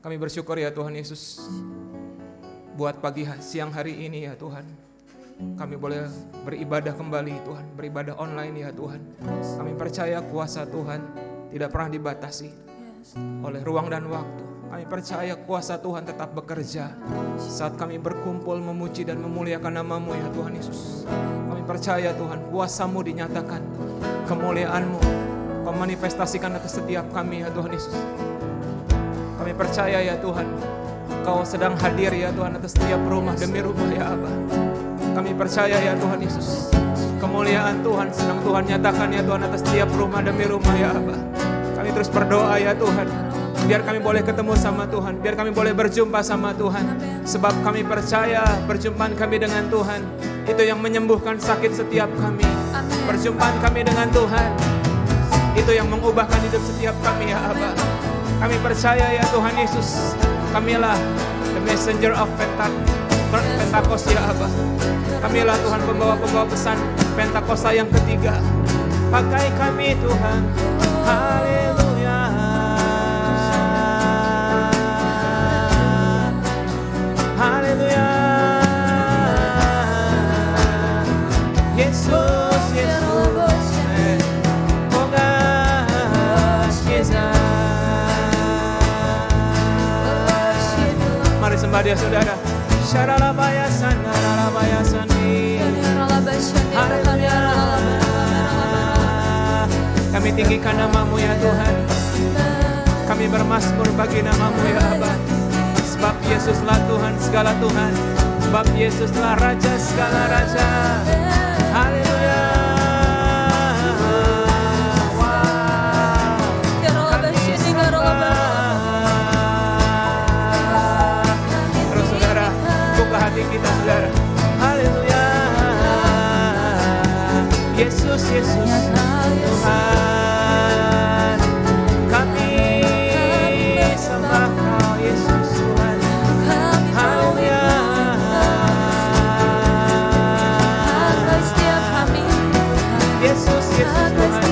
Kami bersyukur ya Tuhan Yesus, buat siang hari ini ya Tuhan, kami boleh beribadah kembali Tuhan, beribadah online ya Tuhan. Kami percaya kuasa Tuhan tidak pernah dibatasi oleh ruang dan waktu. Kami percaya kuasa Tuhan tetap bekerja saat kami berkumpul memuji dan memuliakan nama-Mu ya Tuhan Yesus. Kami percaya Tuhan, kuasa-Mu dinyatakan, kemuliaan-Mu Kau manifestasikan atas setiap kami ya Tuhan Yesus. Kami percaya ya Tuhan, Kau sedang hadir ya Tuhan atas setiap rumah demi rumah ya Aba. Kami percaya ya Tuhan Yesus, kemuliaan Tuhan sedang Tuhan nyatakan ya Tuhan atas setiap rumah demi rumah ya Aba. Kami terus berdoa ya Tuhan, biar kami boleh ketemu sama Tuhan, biar kami boleh berjumpa sama Tuhan. Sebab kami percaya perjumpaan kami dengan Tuhan itu yang menyembuhkan sakit setiap kami. Perjumpaan kami dengan Tuhan itu yang mengubahkan hidup setiap kami ya Aba. Kami percaya ya Tuhan Yesus, kamilah the messenger of Pentakos ya Aba. Kamilah Tuhan pembawa pesan Pentakosta yang ketiga. Pakai kami Tuhan, haleluya. Haleluya. Yesus, Yesus. Mari sembah dia saudara. Syaralabayasan, naralabayasan. Haleluya. Kami tinggikan nama-Mu ya Tuhan. Kami bermazmur bagi nama-Mu ya Aba. Sebab Yesuslah Tuhan segala Tuhan. Sebab Yesuslah Raja segala Raja. Haleluya. Terus saudara, buka hati kita saudara. Haleluya. Yesus, Yesus Tuhan. Kami sembah Kau Yesus Tuhan. Haleluya. Yesus, Yesus Tuhan.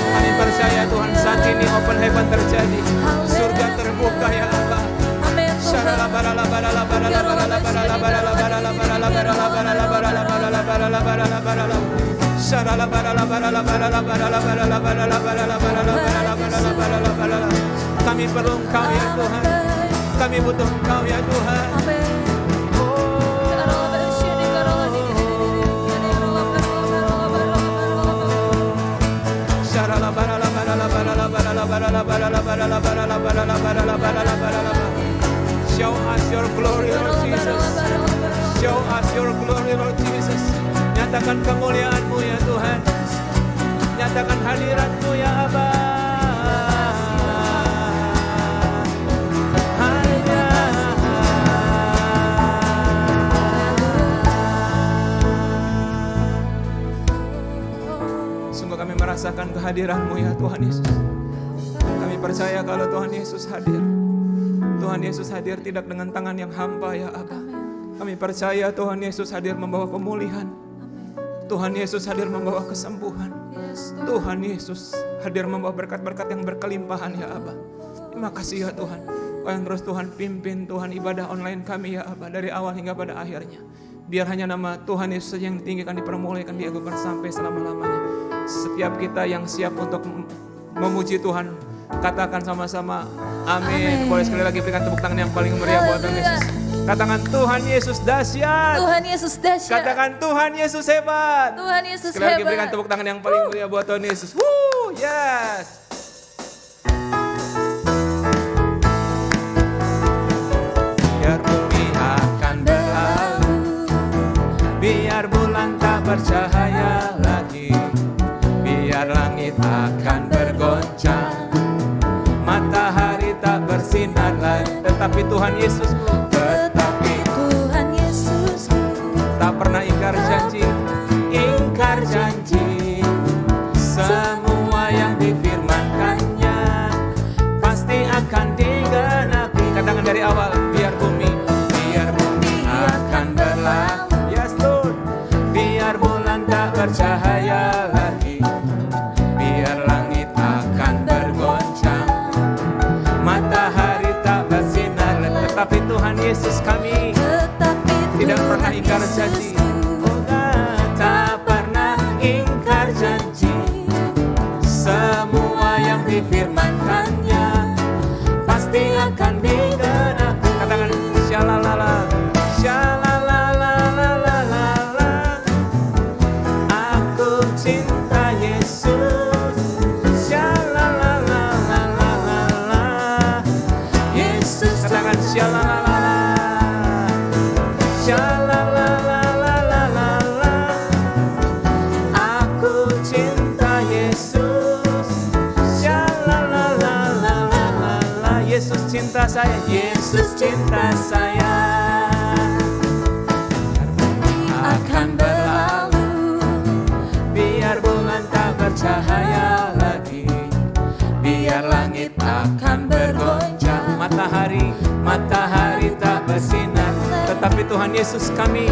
Kami percaya Tuhan saat ini open heaven terjadi, surga terbuka ya Allah. Kami perlu Engkau ya Tuhan, kami butuh Engkau ya Tuhan. Show us your glory Lord Jesus. Show us your glory Lord Jesus. Nyatakan kemuliaan-Mu ya Tuhan. Nyatakan hadirat-Mu ya Aba. Sungguh kami merasakan kehadiran-Mu ya Tuhan Yesus. Kami percaya kalau Tuhan Yesus hadir, Tuhan Yesus hadir tidak dengan tangan yang hampa ya Aba. Kami percaya Tuhan Yesus hadir membawa pemulihan. Tuhan Yesus hadir membawa kesembuhan. Tuhan Yesus hadir membawa berkat-berkat yang berkelimpahan ya Aba. Terima kasih ya Tuhan. Kau yang terus Tuhan pimpin Tuhan ibadah online kami ya Aba, dari awal hingga pada akhirnya. Biar hanya nama Tuhan Yesus yang ditinggikan, dipermuliakan, diagungkan sampai selama-lamanya. Setiap kita yang siap untuk memuji Tuhan, katakan sama-sama amin. Boleh sekali lagi berikan tepuk tangan yang paling meriah buat Tuhan Yesus. Katakan Tuhan Yesus dahsyat. Tuhan Yesus dahsyat. Katakan Tuhan Yesus hebat. Tuhan Yesus sekali lagi hebat. berikan tepuk tangan yang paling meriah buat Tuhan Yesus. Woo, yes. Biar bumi akan berlalu, biar bulan tak bercahaya lagi, biar langit akan bergoncang, matahari tak bersinar lagi, tetapi Tuhan Yesusku, tetapi Tuhan Yesusku tak pernah ingkar janji, semua yang difirmankannya pasti akan digenapi. Katakan dari awal, biar bumi akan berlalu, bercahaya lagi, biar langit akan bergoncang, matahari tak bersinar, tetapi Tuhan Yesus kami tidak pernah ingkar janji. Oh, tak pernah ingkar janji. Semua yang difirmankannya pasti akan digenapi. Katakan syalalala, syalalalalalala. Aku cinta Yesus. Syalalalalalala. Yesus, katakan syalalala, syalalalalalala. Aku cinta Yesus. Syalalalalalala. Yesus cinta saya, Yesus cinta saya. Akan berlalu, biar bulan tak bercahaya lagi, biar langit akan bergoncang, matahari tak bersinar, tetapi Tuhan Yesus kami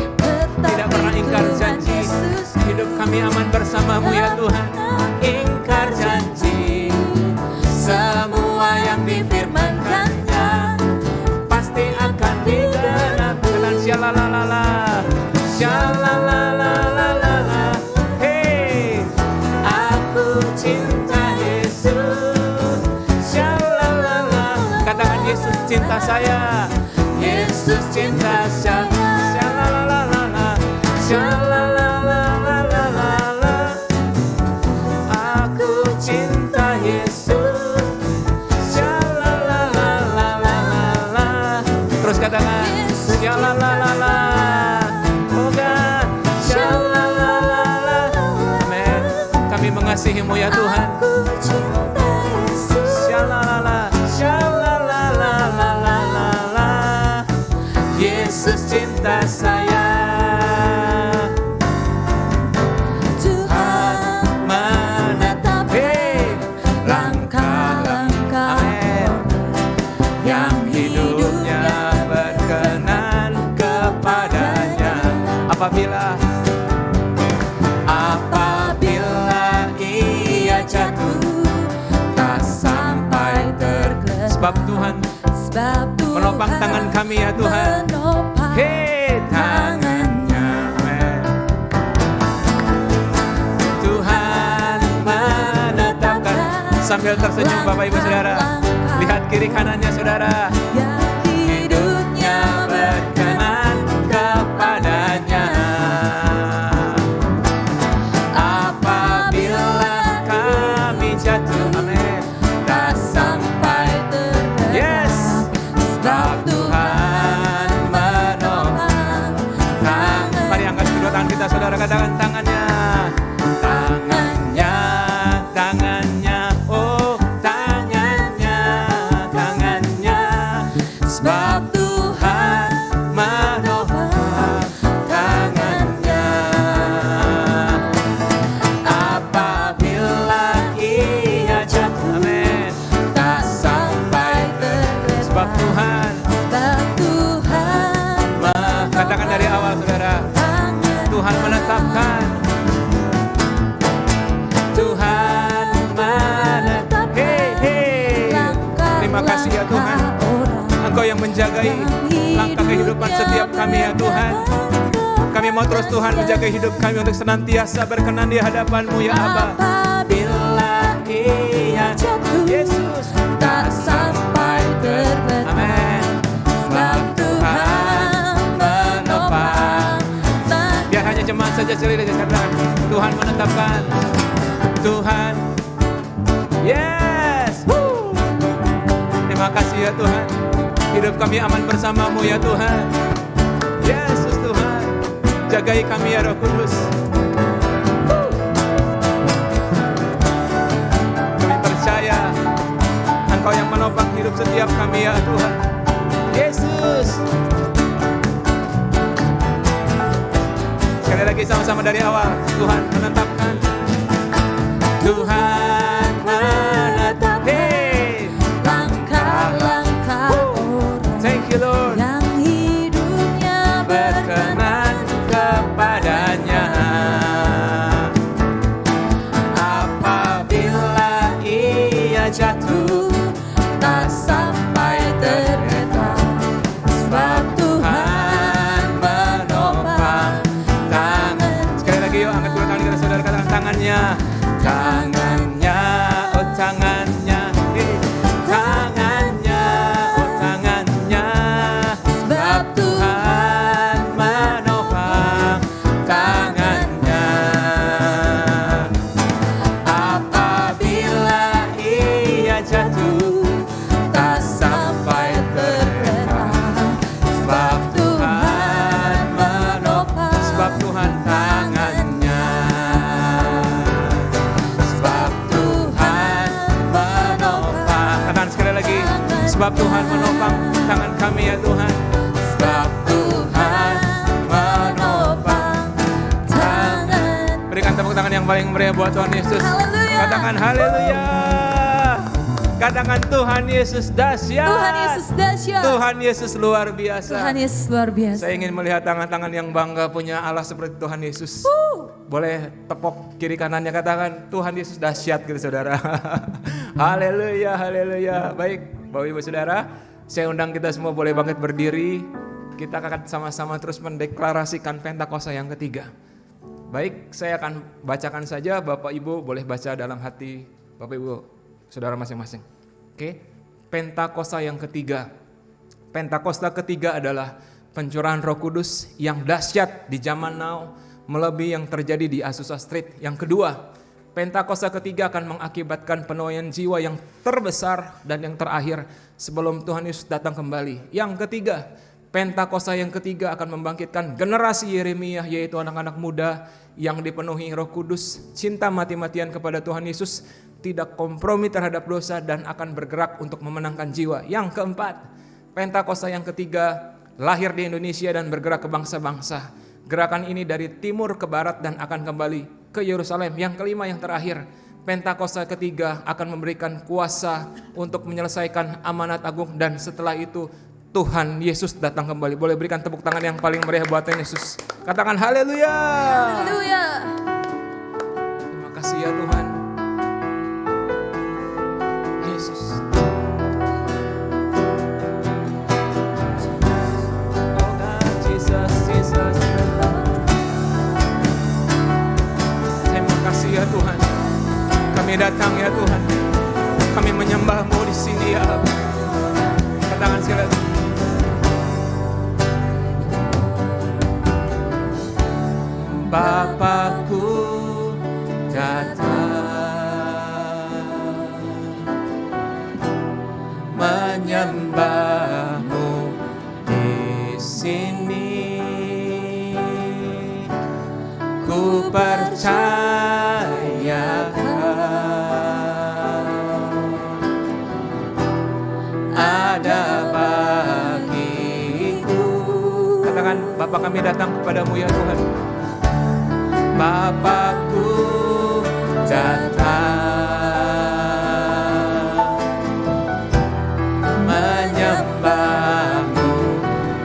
tidak pernah ingkar janji. Hidup kami aman bersamamu ya Tuhan. Ingkar janji, semua yang difirmankannya pasti akan digenapi. Dan syalalala, syalalalalalala. Hey, aku cinta Yesus. Syalalala. Katakan Yesus cinta saya. Yesus cinta saya. Syalalala, syalalalalalala. Aku cinta Yesus. Syalalalalalala. Terus katakan syalalala. Oh God, syalalala. Amin. Kami mengasihimu ya Tuhan. Syalalala, syalalalalalala. Yesus cinta saya. Tuhan menatap langkah-langkah yang hidupnya berkenan kepadanya. Apabila ia jatuh tak sampai tergeletak. Sebab Tuhan menopang tangan kami ya Tuhan. Hei, tangannya, amen. Tuhan menetapkan. Sambil tersenyum Bapak Ibu Saudara, lihat kiri kanannya Saudara. Hidupnya berkenan kepadanya. Apabila kami jatuh, amin, tak sampai tergeletak. Yes, sebab Tuhan menopang tangan. Mari angkat kedua tangan kita Saudara, katakan tangannya. Tangannya, tangannya, oh tangannya, tangannya. Sebab Tuhan menopang tangannya. Apabila ia jatuh, amin, tak sampai tergeletak. Sebab Tuhan, katakan dari awal Saudara. Tuhan menetapkan. Tuhan menetapkan. Hey. Terima kasih ya Tuhan. Engkau yang menjagai langkah kehidupan setiap kami ya Tuhan. Kami mau terus Tuhan menjaga hidup kami untuk senantiasa berkenan di hadapan-Mu ya Aba. Bila ia jatuh, Yesus tak sampai tergeletak. Amin. Sebab Tuhan menopang. Biar hanya jemaat saja sekali lagi katakan, Tuhan menetapkan. Tuhan, yes. Woo. Terima kasih ya Tuhan. Hidup kami aman bersama-Mu ya Tuhan. Yesus Tuhan, jagai kami ya Roh Kudus. Kami percaya Engkau yang menopang hidup setiap kami ya Tuhan. Yesus. Sekali lagi sama-sama dari awal. Tuhan menetapkan. Tuhan menetapkan. Hey. Langkah-langkah orang. Thank you Lord. Yang hidupnya Berkenan kepadanya. yang paling meriah buat Tuhan Yesus. Haleluya. Katakan haleluya. Katakan Tuhan Yesus dahsyat. Tuhan Yesus dahsyat. Tuhan Yesus luar biasa. Tuhan Yesus luar biasa. Saya ingin melihat tangan-tangan yang bangga punya Allah seperti Tuhan Yesus. Boleh tepuk kiri kanannya, katakan Tuhan Yesus dahsyat gitu saudara. Haleluya, haleluya. Baik, Bapak Ibu Saudara, saya undang kita semua boleh bangkit berdiri. Kita akan sama-sama terus mendeklarasikan Pentakosta yang ketiga. Baik, saya akan bacakan saja, Bapak Ibu boleh baca dalam hati Bapak Ibu Saudara masing-masing. Oke, Pentakosta yang ketiga. Pentakosta ketiga adalah pencurahan Roh Kudus yang dahsyat di zaman now, melebihi yang terjadi di Azusa Street. Yang kedua, Pentakosta ketiga akan mengakibatkan penuaian jiwa yang terbesar dan yang terakhir sebelum Tuhan Yesus datang kembali. Yang ketiga, Pentakosta yang ketiga akan membangkitkan generasi Yeremia, yaitu anak-anak muda yang dipenuhi Roh Kudus, cinta mati-matian kepada Tuhan Yesus, tidak kompromi terhadap dosa dan akan bergerak untuk memenangkan jiwa. Yang keempat, Pentakosta yang ketiga lahir di Indonesia dan bergerak ke bangsa-bangsa. Gerakan ini dari timur ke barat dan akan kembali ke Yerusalem. Yang kelima, yang terakhir, Pentakosta ketiga akan memberikan kuasa untuk menyelesaikan amanat agung dan setelah itu Tuhan Yesus datang kembali. Boleh berikan tepuk tangan yang paling meriah buat Tuhan Yesus. Katakan haleluya. Haleluya. Terima kasih ya Tuhan. Yesus. Oh God, Jesus, Jesus. Terima kasih ya Tuhan. Kami datang ya Tuhan. Kami menyembah-Mu di sini ya Allah. Katakan sekali lagi. Bapakku datang menyembah-Mu di sini. Ku percaya ada bagiku. Katakan, Bapa kami datang kepadamu ya Tuhan. Bapakku datang menyembah-Mu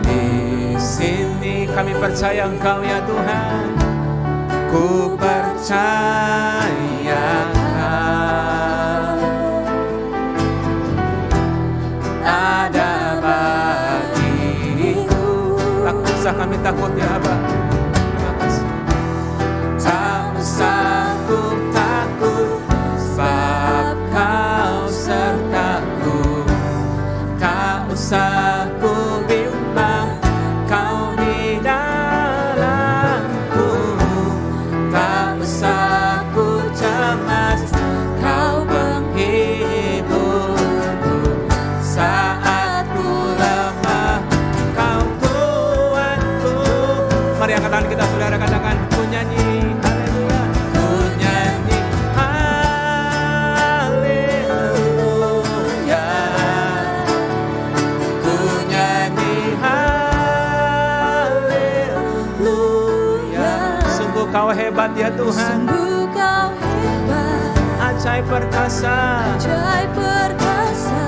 di sini. Kami percaya Engkau ya Tuhan. Ku percaya ada bagiku. Tak usah kami takut ya Abah. Terima kasih. Tak usah ku takut, sebab Kau sertaku. Tak usah ku bimbang, Kau di dalamku. Tak usah ku cemas, Kau penghiburku. Saat ku lemah, Kau kuatku. Mari angkat tangan kita saudara, katakan, ku nyanyi haleluya. Ku nyanyi haleluya. Ku nyanyi haleluya. Sungguh Kau hebat ya Tuhan. Sungguh Kau hebat, Ajaib perkasa, ajaib perkasa.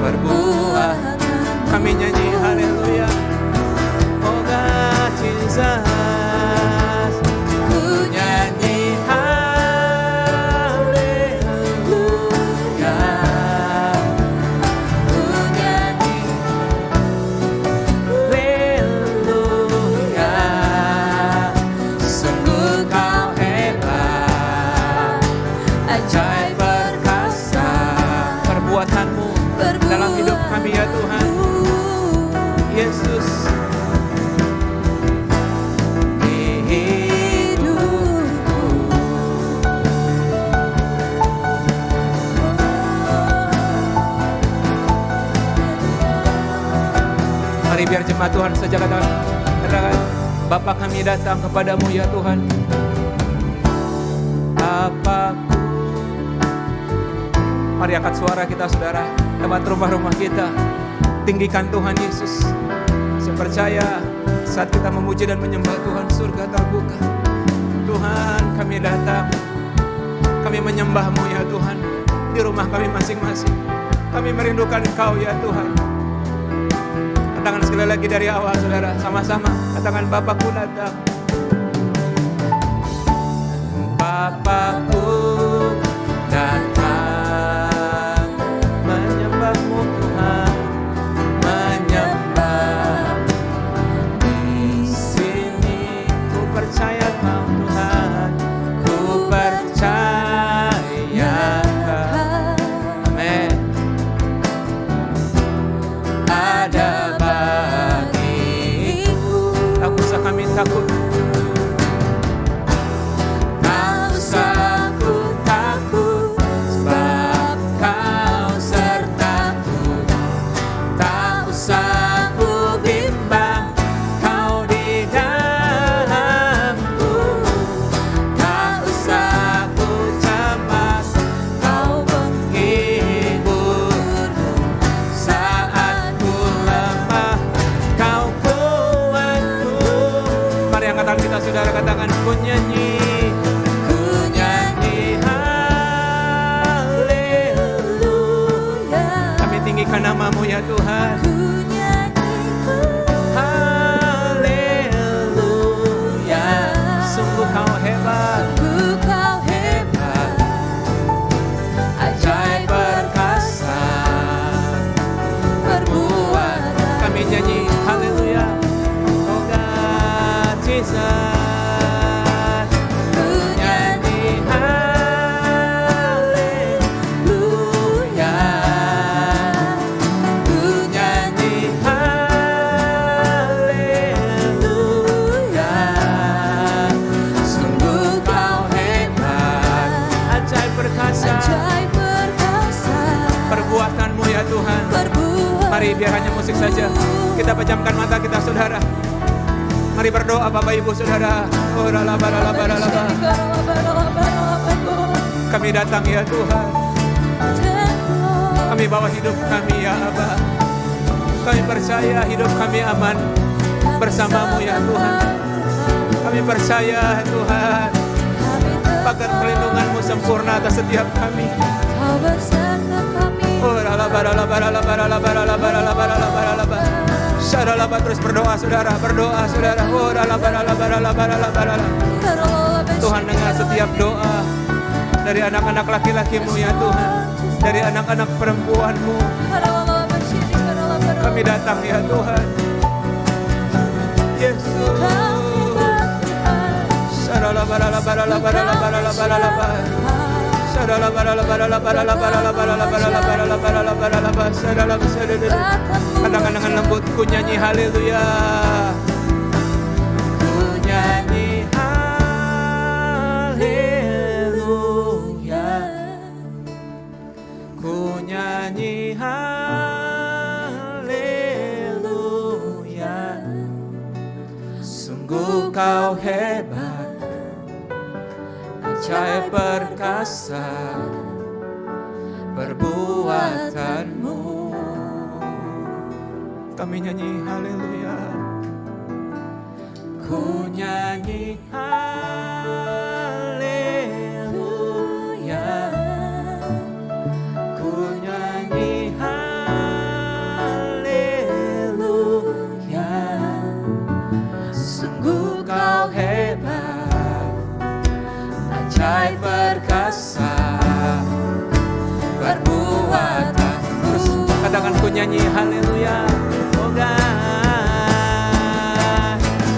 berbuat. Kami nyanyi haleluya. Oh God, Jesus. Ku nyanyi haleluya. Ku nyanyi haleluya. Sungguh Kau hebat, ajaib perkasa. Perbuatan-Mu dalam hidup kami ya Tuhan. Yesus di hidupku. Mari biar jemaat Tuhan saja katakan, Bapa kami datang kepadamu ya Tuhan. Bapakku. Mari angkat suara kita saudara, lewat rumah-rumah kita. Tinggikan Tuhan Yesus. Saya percaya saat kita memuji dan menyembah Tuhan, surga terbuka. Tuhan, kami datang. Kami menyembah-Mu ya Tuhan. Di rumah kami masing-masing. Kami merindukan Engkau ya Tuhan. Katakan sekali lagi dari awal saudara, sama-sama. Katakan Bapakku datang. Bapakku datang, menyembah-Mu Tuhan, menyembah. Di sini ku percaya Kau Tuhan, ku percaya Kau. Amin. Ada bagiku. Tak usah kami takut. Tak usah ku takut, sebab Kau sertaku. Tak usah ku bimbang, Kau di dalamku. Tak usah ku cemas, Kau menghiburku. Saat ku lemah, Kau kuatku. Mari angkat tangan kita saudara, katakan ku nyanyi. Ku nyanyi haleluya. Kami tinggikan nama-Mu ya Tuhan. Haleluya. Sungguh Kau hebat, ajaib perkasa perbuatan. Kami nyanyi haleluya. Oh God, Jesus. Ku nyanyi haleluya. Ku nyanyi haleluya. Sungguh Kau hebat, ajaib perkasa perbuatan-Mu ya Tuhan. Mari biar hanya musik saja. Kita pejamkan mata kita saudara. Mari berdoa Bapak Ibu Saudara. Oh ralaba. Kami datang ya Tuhan. Kami bawa hidup kami ya Aba. Kami percaya hidup kami aman bersama-Mu ya Tuhan. Kami percaya Tuhan, pagar perlindungan-Mu sempurna atas setiap kami. Oh ralaba. Syaralaba, terus berdoa saudara, berdoa saudara. Oh ralaba. Tuhan dengar setiap doa dari anak-anak laki-laki-Mu ya Tuhan, dari anak-anak perempuan-Mu. Kami datang ya Tuhan. Yesus. Katakan dengan lembut, ku nyanyi haleluya. Ku nyanyi haleluya. Ku nyanyi haleluya. Sungguh Kau hebat, ajaib perkasa perbuatan-Mu. Kami nyanyi haleluya. Ku nyanyi haleluya. Ku nyanyi haleluya. Sungguh Kau hebat, ajaib perkasa perbuatan. Terus katakan ku nyanyi haleluya. Oh God,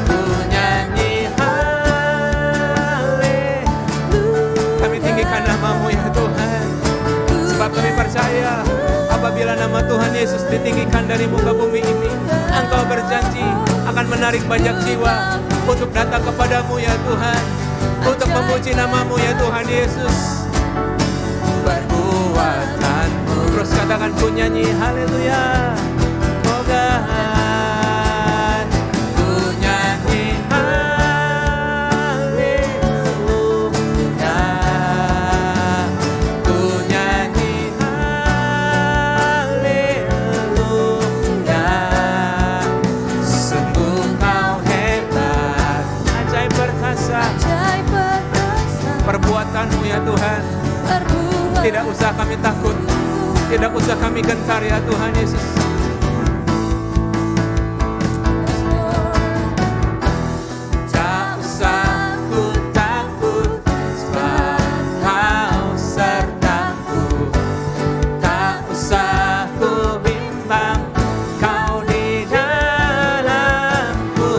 ku nyanyi haleluya. Kami tinggikan nama-Mu ya Tuhan, sebab kami percaya apabila nama Tuhan Yesus ditinggikan dari muka bumi ini, Engkau berjanji akan menarik banyak jiwa untuk datang kepadamu ya Tuhan, untuk memuji nama-Mu ya Tuhan Yesus. Perbuatan-Mu, terus katakan ku nyanyi haleluya. Oh God, ku nyanyi haleluya. Ku nyanyi haleluya. Sungguh Kau hebat, ajaib perkasa. Tidak usah kami takut, tidak usah kami gentar ya Tuhan Yesus. Tak usah ku takut, sebab Kau sertaku. Tak usah ku bimbang, Kau di dalamku.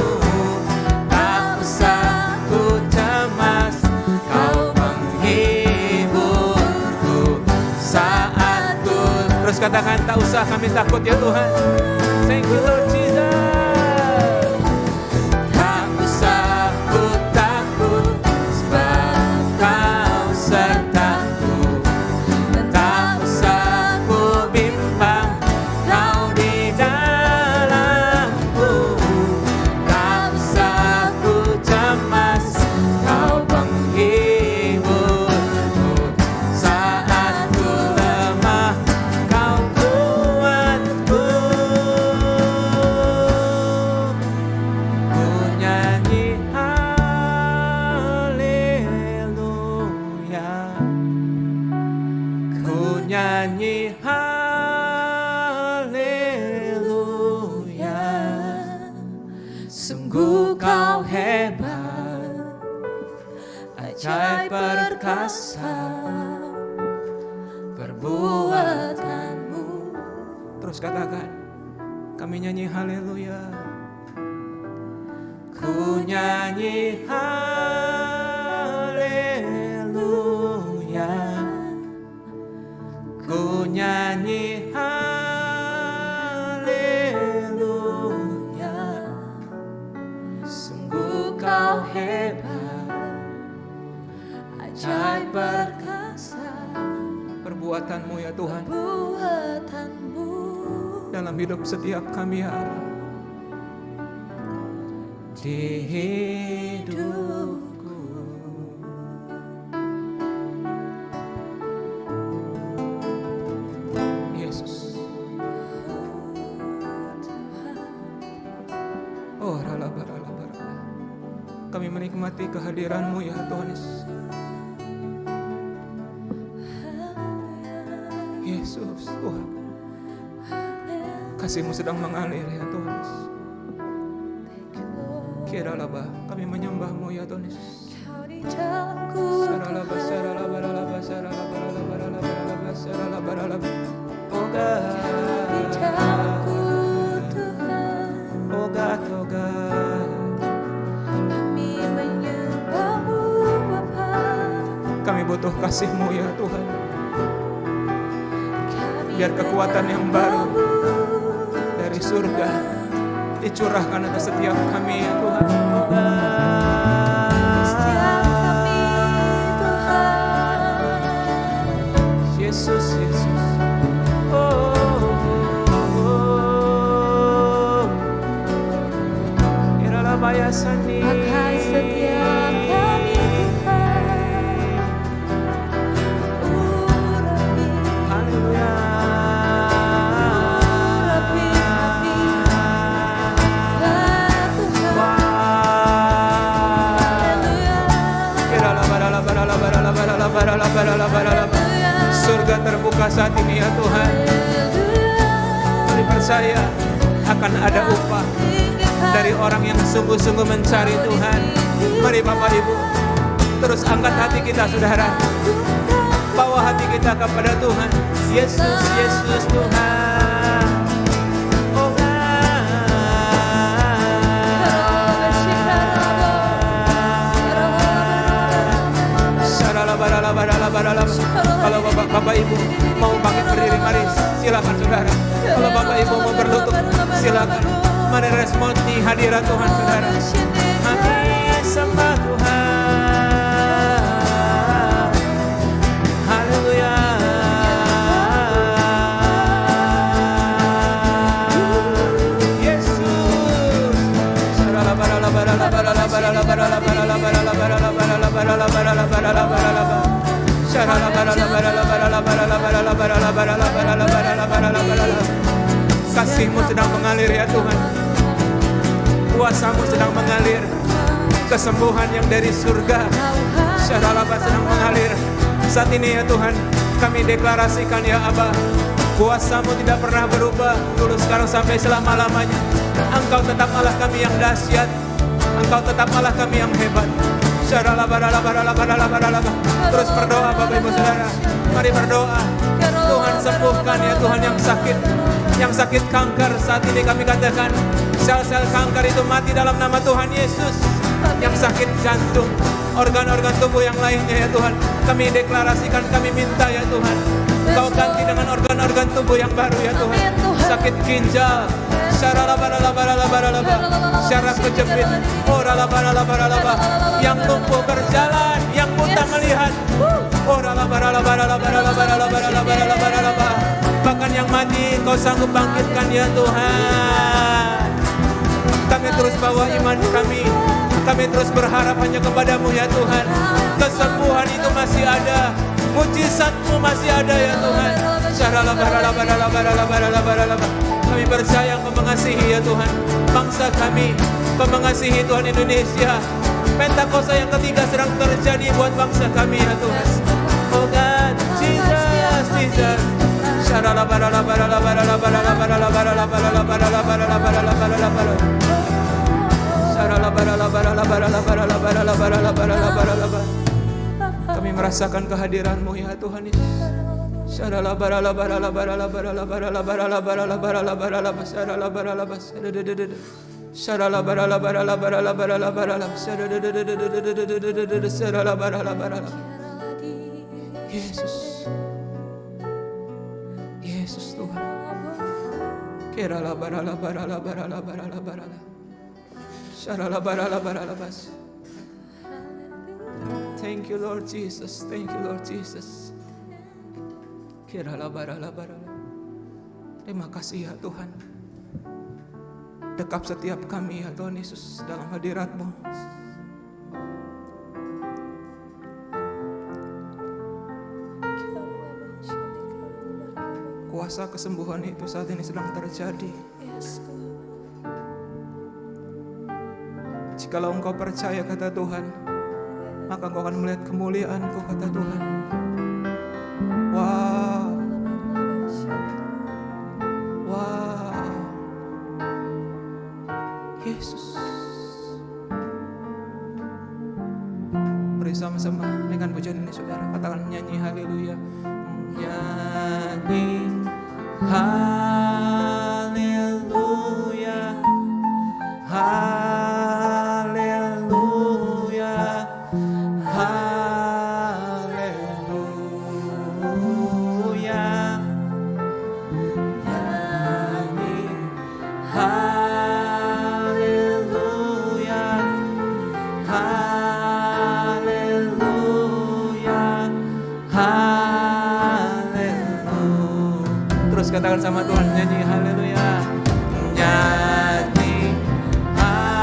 Tak usah ku cemas, Kau menghiburku saat ku. Terus katakan, tak usah kami takut ya Tuhan. Thank you Lord Jesus. Tak usah ku takut, sebab Kau sertaku. Tak usah ku bimbang, Kau di dalamku. Tak usah ku cemas, Kau menghiburku saat ku lemah, Kau kuatku. Ku nyanyi haleluya, ku nyanyi haleluya. Sungguh Kau hebat, ajaib perkasa perbuatanmu. Terus katakan, kami nyanyi haleluya. Ku nyanyi haleluya, ku nyanyi haleluya. Sungguh Kau hebat, ajaib perkasa perbuatanmu ya Tuhan Buatanmu dalam hidup setiap kami ya Allah. Di hidupku Yesus. Oh ralaba. Kami menikmati kehadiran-Mu ya Tuhan Yesus. Yesus Tuhan, kasih-Mu sedang mengalir ya Tuhan Yesus. Kiralaba, kami menyembah-Mu ya Tuhan Yesus. Kau di dalamku Saralaba, saralaba, ralaba, saralaba, ralaba, ralaba, ralaba, saralaba, ralaba. Oh God, di dalamku Tuhan, oh God, oh God. kami menyembah-Mu Bapa. Kami butuh kasih-Mu ya Tuhan. Kami Biar kekuatan yang baru menyembah-Mu dari surga dicurahkan atas setiap kami ya Tuhan. Oh God. setiap kami Tuhan. Yesus, Yesus. Oh, oh. Iralah bayasani. Pakai setiap kami Tuhan. Urapi, Haleluya. urapi hati Tuhan. Haleluya, Iralah barala barala barala barala barala barala barala. haleluya, Surga terbuka saat ini ya Tuhan. Kami percaya akan ada upah dari orang yang sungguh-sungguh mencari Tuhan. Mari Bapak Ibu, terus angkat hati kita saudara. Bawa hati kita kepada Tuhan. Yesus, Yesus Tuhan. Oh God. Kalau Bapak Ibu mau bangkit berdiri, mari silakan saudara. Kalau Bapak Ibu mau berlutut, silakan. Mari responi hadirat Tuhan saudara. Kami sembah Tuhan. Haleluya. Yesus. Kasih-Mu sedang mengalir ya Tuhan. Kuasa-Mu sedang mengalir. Kesembuhan yang dari surga Syaralaba sedang mengalir saat ini ya Tuhan. Kami deklarasikan ya Aba, kuasa-Mu tidak pernah berubah, dulu sekarang sampai selama-lamanya. Engkau tetap Allah kami yang dahsyat, Engkau tetap Allah kami yang hebat. Terus berdoa Bapak Ibu Saudara, mari berdoa. Tuhan sembuhkan ya Tuhan yang sakit kanker saat ini kami katakan sel-sel kanker itu mati dalam nama Tuhan Yesus. Yang sakit jantung, organ-organ tubuh yang lainnya ya Tuhan, kami deklarasikan, kami minta ya Tuhan, Engkau ganti dengan organ-organ tubuh yang baru ya Tuhan. Sakit ginjal, syaraf kejepit, yang lumpuh berjalan, yang buta melihat, bahkan yang mati Engkau sanggup bangkitkan ya Tuhan. Kami terus bawa iman kami terus berharap hanya kepada-Mu ya Tuhan. Kesembuhan itu masih ada, mujizat-Mu masih ada ya Tuhan. Kami percaya Engkau mengasihi ya Tuhan bangsa kami, Engkau mengasihi Tuhan Indonesia. Pentakosta yang ketiga sedang terjadi buat bangsa kami ya Tuhan. Oh God, Jesus, Jesus. Kami merasakan kehadiran-Mu ya Tuhan Yesus. Yesus, Yesus Tuhan. Thank you Lord Jesus, thank you Lord Jesus. Terima kasih ya Tuhan. Dekap setiap kami ya Tuhan Yesus dalam hadirat-Mu. Kuasa kesembuhan itu saat ini sedang terjadi. Jikalau engkau percaya kata Tuhan, maka engkau akan melihat kemuliaan-Ku kata Tuhan. Wow, wow, Yesus. Mari sama-sama dengan pujian ini saudara, katakan nyanyi haleluya. Nyanyi haleluya, haleluya, haleluya. Nyanyi haleluya, haleluya, haleluya. Terus katakan sama Tuhan, nyanyi haleluya. Nyanyi haleluya,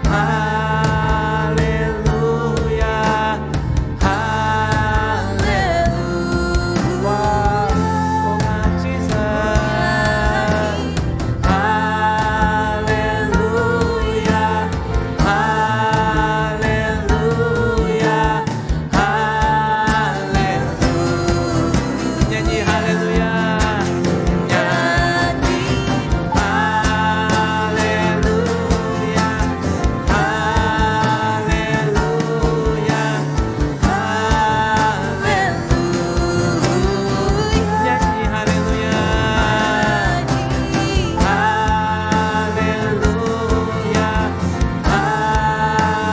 haleluya, haleluya. Oh God Jesus. Haleluya, haleluya, haleluya. Nyanyi haleluya. Nyanyi haleluya, haleluya, haleluya. Nyanyi haleluya. Haleluya, haleluya.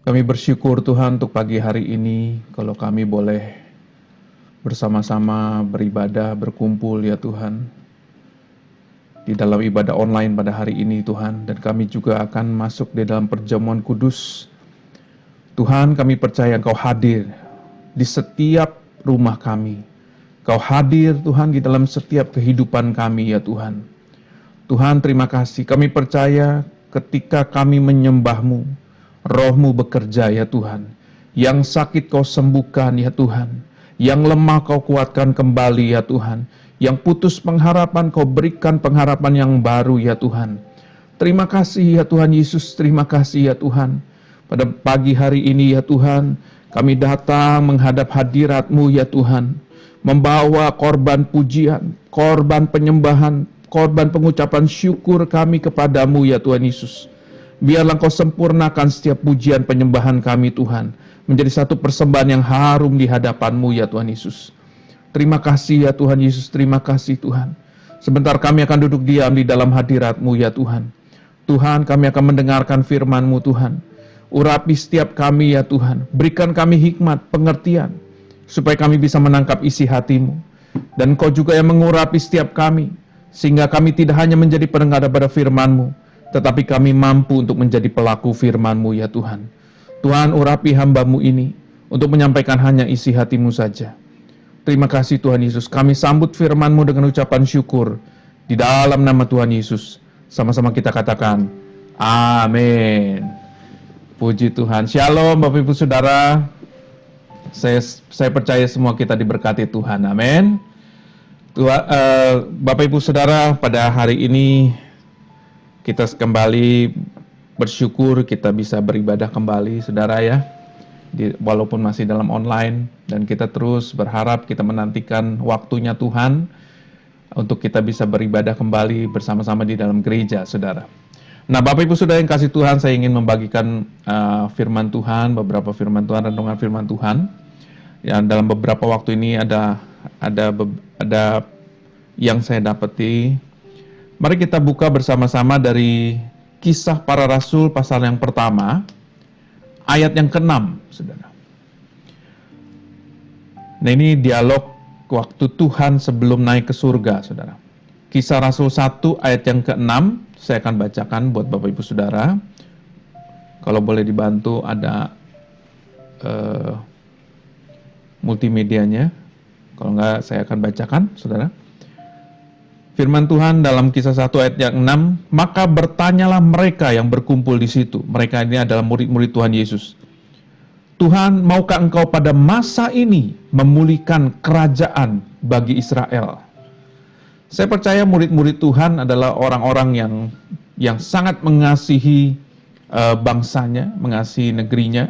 Kami bersyukur Tuhan untuk pagi hari ini, kalau kami boleh bersama-sama beribadah, berkumpul ya Tuhan, di dalam ibadah online pada hari ini Tuhan, dan kami juga akan masuk di dalam perjamuan kudus. Tuhan, kami percaya Engkau hadir di setiap rumah kami. Kau hadir Tuhan di dalam setiap kehidupan kami ya Tuhan. Tuhan, terima kasih. Kami percaya ketika kami menyembah-Mu, Roh-Mu bekerja ya Tuhan. Yang sakit Kau sembuhkan ya Tuhan. Yang lemah Kau kuatkan kembali ya Tuhan. Yang putus pengharapan Kau berikan pengharapan yang baru ya Tuhan. Terima kasih ya Tuhan Yesus, terima kasih ya Tuhan. Pada pagi hari ini ya Tuhan, kami datang menghadap hadirat-Mu ya Tuhan. Membawa korban pujian, korban penyembahan, korban pengucapan syukur kami kepadamu ya Tuhan Yesus. Biarlah Engkau sempurnakan setiap pujian penyembahan kami Tuhan, menjadi satu persembahan yang harum di hadapan-Mu ya Tuhan Yesus. Terima kasih ya Tuhan Yesus, terima kasih Tuhan. Sebentar kami akan duduk diam di dalam hadirat-Mu ya Tuhan. Tuhan, kami akan mendengarkan firman-Mu Tuhan. Urapi setiap kami ya Tuhan, berikan kami hikmat, pengertian, supaya kami bisa menangkap isi hati-Mu. Dan Engkau juga yang mengurapi setiap kami, sehingga kami tidak hanya menjadi pendengar daripada firman-Mu, tetapi kami mampu untuk menjadi pelaku firman-Mu ya Tuhan. Tuhan, urapi hamba-Mu ini, untuk menyampaikan hanya isi hati-Mu saja. Terima kasih Tuhan Yesus, kami sambut firman-Mu dengan ucapan syukur, di dalam nama Tuhan Yesus. Sama-sama kita katakan, amin. Puji Tuhan. Shalom Bapak Ibu Saudara. Saya percaya semua kita diberkati Tuhan, amin. Bapak Ibu Saudara, pada hari ini kita kembali bersyukur kita bisa beribadah kembali, Saudara ya, walaupun masih dalam online, dan kita terus berharap kita menantikan waktunya Tuhan untuk kita bisa beribadah kembali bersama-sama di dalam gereja, Saudara. Nah, Bapak Ibu Saudara yang kasih Tuhan, saya ingin membagikan firman Tuhan, beberapa firman Tuhan, renungan firman Tuhan. Yang dalam beberapa waktu ini ada yang saya dapati. Mari kita buka bersama-sama dari Kisah Para Rasul pasal yang pertama, ayat yang ke-6, Saudara. Nah, ini dialog waktu Tuhan sebelum naik ke surga, Saudara. Kisah Rasul 1 ayat yang ke-6, saya akan bacakan buat Bapak Ibu Saudara. Kalau boleh dibantu ada multimedianya. Kalau enggak saya akan bacakan, Saudara. Firman Tuhan dalam Kisah 1 ayat yang 6, maka bertanyalah mereka yang berkumpul di situ. Mereka ini adalah murid-murid Tuhan Yesus. Tuhan, maukah Engkau pada masa ini memulihkan kerajaan bagi Israel? Saya percaya murid-murid Tuhan adalah orang-orang yang sangat mengasihi bangsanya, mengasihi negerinya,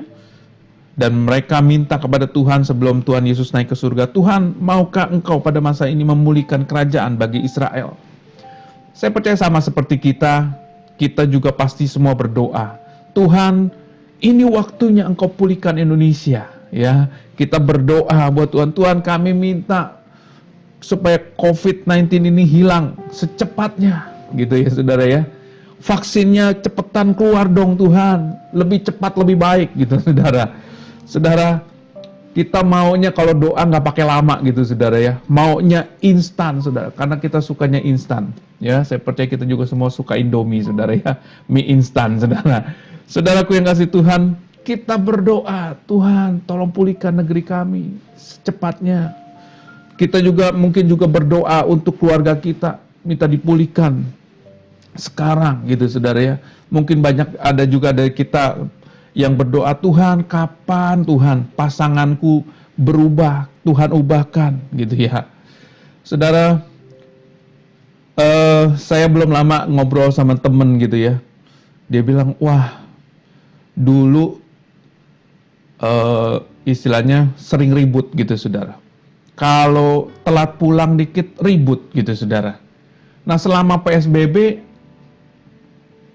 dan mereka minta kepada Tuhan sebelum Tuhan Yesus naik ke surga, Tuhan, maukah Engkau pada masa ini memulihkan kerajaan bagi Israel? Saya percaya sama seperti kita juga pasti semua berdoa, Tuhan, ini waktunya Engkau pulihkan Indonesia. Ya, kita berdoa buat Tuhan, Tuhan kami minta supaya COVID-19 ini hilang secepatnya, gitu ya Saudara ya. Vaksinnya cepetan keluar dong Tuhan, lebih cepat lebih baik gitu Saudara. Saudara, kita maunya kalau doa nggak pakai lama gitu Saudara ya, maunya instan Saudara, karena kita sukanya instan. Ya, saya percaya kita juga semua suka Indomie Saudara ya, mie instan Saudara. Saudaraku yang kasih Tuhan, kita berdoa, Tuhan tolong pulihkan negeri kami secepatnya. Kita juga mungkin juga berdoa untuk keluarga kita, minta dipulihkan sekarang gitu Saudara ya. Mungkin ada juga dari kita yang berdoa, Tuhan kapan Tuhan pasanganku berubah, Tuhan ubahkan gitu ya. Saudara, saya belum lama ngobrol sama temen gitu ya. Dia bilang, wah dulu istilahnya sering ribut gitu Saudara. Kalau telat pulang dikit ribut gitu Saudara. Nah selama PSBB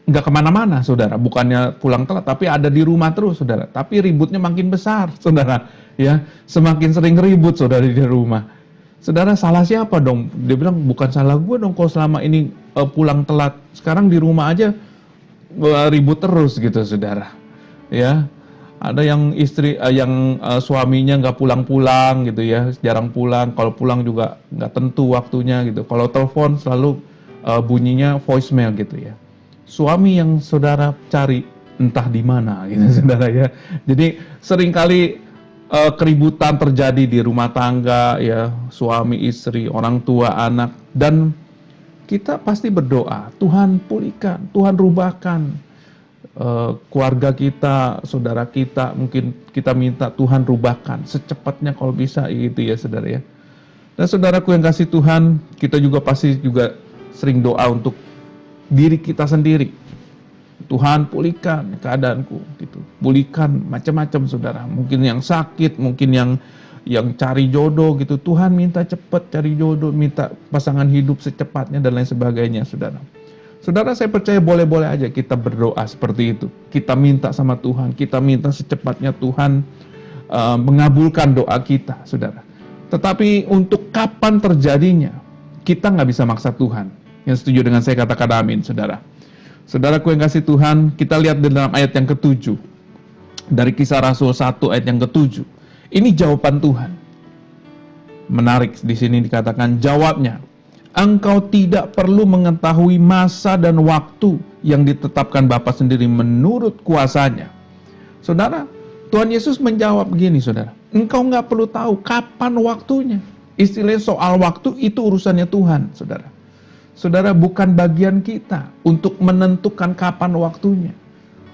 nggak kemana-mana Saudara, bukannya pulang telat, tapi ada di rumah terus Saudara. Tapi ributnya makin besar Saudara, ya semakin sering ribut Saudara di rumah. Saudara salah siapa dong? Dia bilang bukan salah gue dong kalau selama ini pulang telat. Sekarang di rumah aja ribut terus gitu Saudara. Ya. Ada yang suaminya nggak pulang-pulang gitu ya, jarang pulang. Kalau pulang juga nggak tentu waktunya gitu. Kalau telepon selalu bunyinya voicemail gitu ya. Suami yang saudara cari entah di mana gitu saudara ya. Jadi seringkali keributan terjadi di rumah tangga ya, suami istri, orang tua, anak, dan kita pasti berdoa, Tuhan pulihkan, Tuhan rubahkan keluarga kita, saudara kita, mungkin kita minta Tuhan rubahkan secepatnya kalau bisa gitu ya saudara ya. Dan saudaraku yang kasih Tuhan, kita juga pasti juga sering doa untuk diri kita sendiri. Tuhan pulihkan keadaanku gitu. Pulihkan macam-macam saudara. Mungkin yang sakit, mungkin yang cari jodoh gitu. Tuhan minta cepat cari jodoh, minta pasangan hidup secepatnya dan lain sebagainya saudara. Saudara, saya percaya boleh-boleh aja kita berdoa seperti itu. Kita minta sama Tuhan, kita minta secepatnya Tuhan mengabulkan doa kita saudara. Tetapi untuk kapan terjadinya, kita nggak bisa maksa Tuhan. Yang setuju dengan saya katakan amin saudara. Saudaraku yang kasih Tuhan, kita lihat di dalam ayat yang ke-7. Dari Kisah Rasul 1 ayat yang ke-7. Ini jawaban Tuhan. Menarik di sini dikatakan jawabnya. Engkau tidak perlu mengetahui masa dan waktu yang ditetapkan Bapa sendiri menurut kuasanya. Saudara, Tuhan Yesus menjawab begini saudara. Engkau nggak perlu tahu kapan waktunya. Istilahnya soal waktu itu urusannya Tuhan saudara. Saudara, bukan bagian kita untuk menentukan kapan waktunya.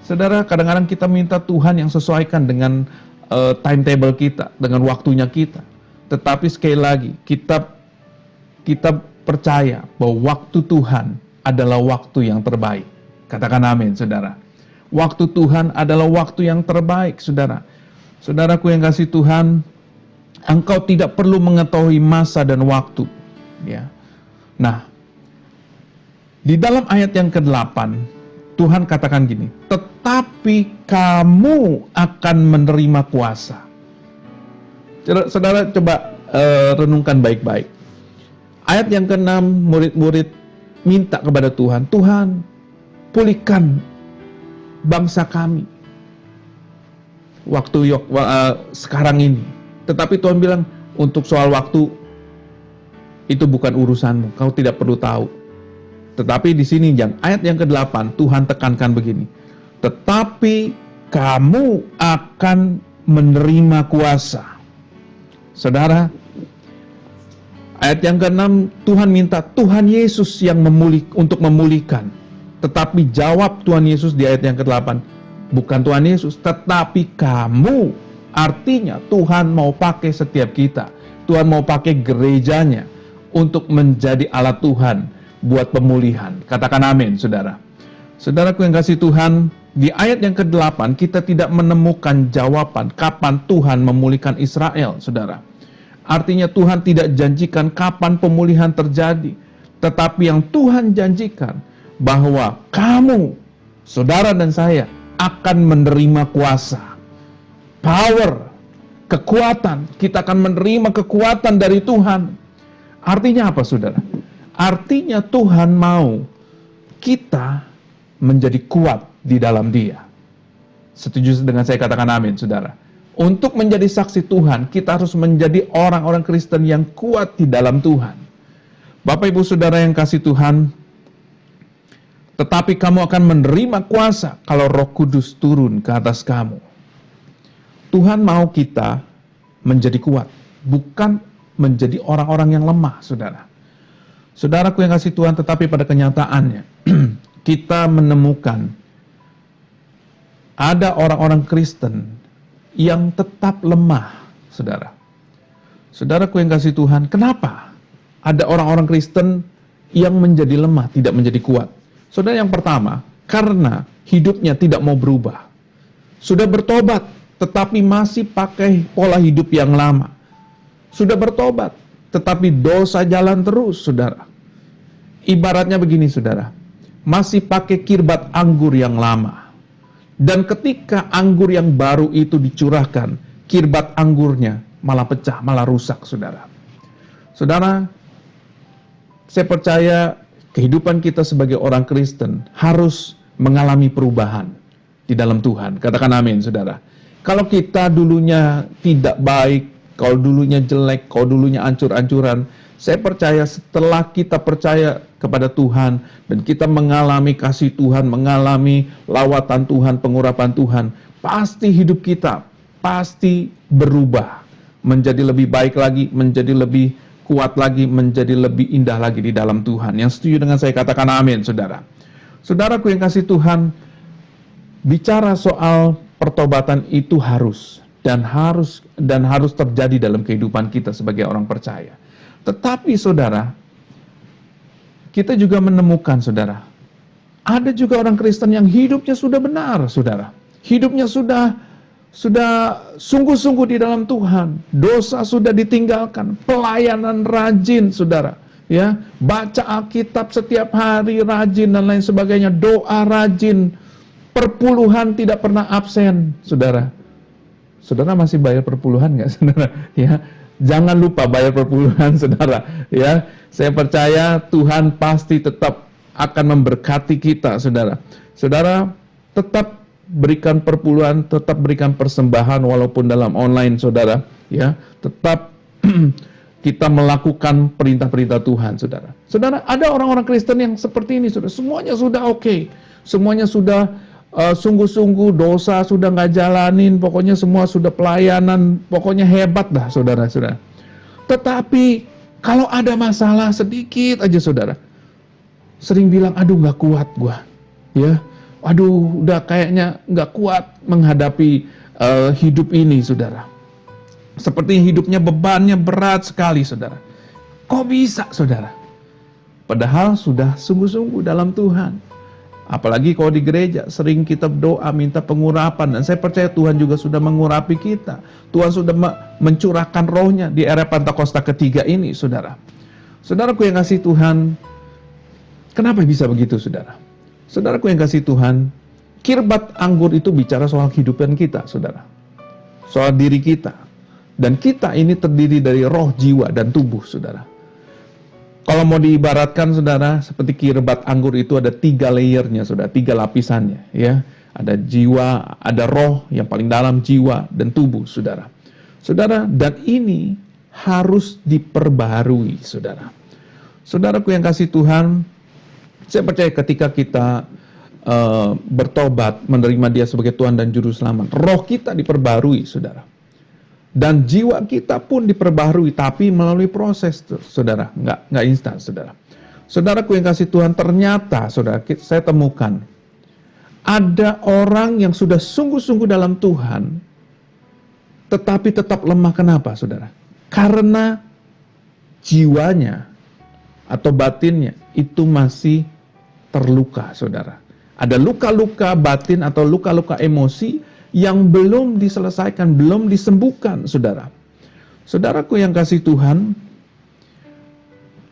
Saudara, kadang-kadang kita minta Tuhan yang sesuaikan dengan timetable kita, dengan waktunya kita. Tetapi sekali lagi, kita percaya bahwa waktu Tuhan adalah waktu yang terbaik. Katakan amin, saudara. Waktu Tuhan adalah waktu yang terbaik, saudara. Saudaraku yang kasih Tuhan, engkau tidak perlu mengetahui masa dan waktu. Ya. Nah, di dalam ayat yang ke-8, Tuhan katakan gini, tetapi kamu akan menerima kuasa. Saudara coba renungkan baik-baik. Ayat yang ke-6, murid-murid minta kepada Tuhan, Tuhan pulihkan bangsa kami. Waktu sekarang ini. Tetapi Tuhan bilang, untuk soal waktu, itu bukan urusanmu, kau tidak perlu tahu. Tetapi di sini ayat yang ke-8 Tuhan tekankan begini. Tetapi kamu akan menerima kuasa. Saudara, ayat yang ke-6 Tuhan minta Tuhan Yesus yang untuk memulihkan. Tetapi jawab Tuhan Yesus di ayat yang ke-8, bukan Tuhan Yesus, tetapi kamu. Artinya Tuhan mau pakai setiap kita. Tuhan mau pakai gerejanya untuk menjadi alat Tuhan buat pemulihan. Katakan amin, saudara. Saudaraku yang kasih Tuhan, di ayat yang ke-8 kita tidak menemukan jawaban kapan Tuhan memulihkan Israel, saudara. Artinya Tuhan tidak janjikan kapan pemulihan terjadi, tetapi yang Tuhan janjikan bahwa kamu, saudara dan saya, akan menerima kuasa, power, kekuatan. Kita akan menerima kekuatan dari Tuhan. Artinya apa, saudara? Artinya Tuhan mau kita menjadi kuat di dalam Dia. Setuju dengan saya katakan amin, saudara. Untuk menjadi saksi Tuhan, kita harus menjadi orang-orang Kristen yang kuat di dalam Tuhan. Bapak Ibu Saudara yang kasih Tuhan, tetapi kamu akan menerima kuasa kalau Roh Kudus turun ke atas kamu. Tuhan mau kita menjadi kuat, bukan menjadi orang-orang yang lemah, saudara. Saudaraku yang kasih Tuhan, tetapi pada kenyataannya kita menemukan ada orang-orang Kristen yang tetap lemah, saudara. Saudaraku yang kasih Tuhan, kenapa ada orang-orang Kristen yang menjadi lemah, tidak menjadi kuat? Saudara, yang pertama, karena hidupnya tidak mau berubah. Sudah bertobat, tetapi masih pakai pola hidup yang lama. Sudah bertobat, tetapi dosa jalan terus, saudara. Ibaratnya begini, saudara, masih pakai kirbat anggur yang lama. Dan ketika anggur yang baru itu dicurahkan, kirbat anggurnya malah pecah, malah rusak, saudara. Saudara, saya percaya kehidupan kita sebagai orang Kristen harus mengalami perubahan di dalam Tuhan. Katakan amin, saudara. Kalau kita dulunya tidak baik, kalau dulunya jelek, kalau dulunya ancur-ancuran, Saya percaya setelah kita percaya kepada Tuhan dan kita mengalami kasih Tuhan, mengalami lawatan Tuhan, pengurapan Tuhan, pasti hidup kita pasti berubah menjadi lebih baik lagi, menjadi lebih kuat lagi, menjadi lebih indah lagi di dalam Tuhan. Yang setuju dengan saya katakan amin, saudara. Saudaraku yang kasih Tuhan, bicara soal pertobatan itu harus terjadi dalam kehidupan kita sebagai orang percaya. Tetapi saudara, kita juga menemukan saudara, ada juga orang Kristen yang hidupnya sudah benar, saudara. Hidupnya sudah sungguh-sungguh di dalam Tuhan. Dosa sudah ditinggalkan, pelayanan rajin, saudara. Ya, baca Alkitab setiap hari rajin dan lain sebagainya, doa rajin, perpuluhan tidak pernah absen, saudara. Saudara masih bayar perpuluhan nggak, saudara? Ya, jangan lupa bayar perpuluhan, saudara. Ya, saya percaya Tuhan pasti tetap akan memberkati kita, saudara. Saudara tetap berikan perpuluhan, tetap berikan persembahan walaupun dalam online, saudara. Ya, tetap kita melakukan perintah-perintah Tuhan, saudara. Saudara, ada orang-orang Kristen yang seperti ini, saudara. Semuanya sudah oke, semuanya sudah sungguh-sungguh, dosa sudah nggak jalanin, pokoknya semua sudah pelayanan, pokoknya hebat dah, saudara-saudara. Tetapi kalau ada masalah sedikit aja, saudara, sering bilang, aduh nggak kuat gua, ya, aduh udah kayaknya nggak kuat menghadapi hidup ini, saudara. Seperti hidupnya bebannya berat sekali, saudara. Kok bisa, saudara? Padahal sudah sungguh-sungguh dalam Tuhan. Apalagi kalau di gereja, sering kita berdoa, minta pengurapan. Dan saya percaya Tuhan juga sudah mengurapi kita. Tuhan sudah mencurahkan rohnya di era Pentakosta ketiga ini, saudara. Saudaraku yang kasih Tuhan, kenapa bisa begitu, saudara? Saudaraku yang kasih Tuhan, kirbat anggur itu bicara soal kehidupan kita, saudara. Soal diri kita. Dan kita ini terdiri dari roh, jiwa, dan tubuh, saudara. Kalau mau diibaratkan, saudara, seperti kirbat anggur itu ada 3 layernya, saudara, 3 lapisannya, ya. Ada jiwa, ada roh, yang paling dalam jiwa dan tubuh, saudara. Saudara, dan ini harus diperbaharui, saudara. Saudaraku yang kasih Tuhan, saya percaya ketika kita bertobat, menerima Dia sebagai Tuhan dan Juru Selamat, roh kita diperbarui, saudara. Dan jiwa kita pun diperbaharui, tapi melalui proses, saudara, nggak instan, saudara. Saudaraku yang kasih Tuhan, ternyata, saudara, saya temukan ada orang yang sudah sungguh-sungguh dalam Tuhan, tetapi tetap lemah. Kenapa, saudara? Karena jiwanya atau batinnya itu masih terluka, saudara. Ada luka-luka batin atau luka-luka emosi yang belum diselesaikan, belum disembuhkan, saudara. Saudaraku yang kasih Tuhan,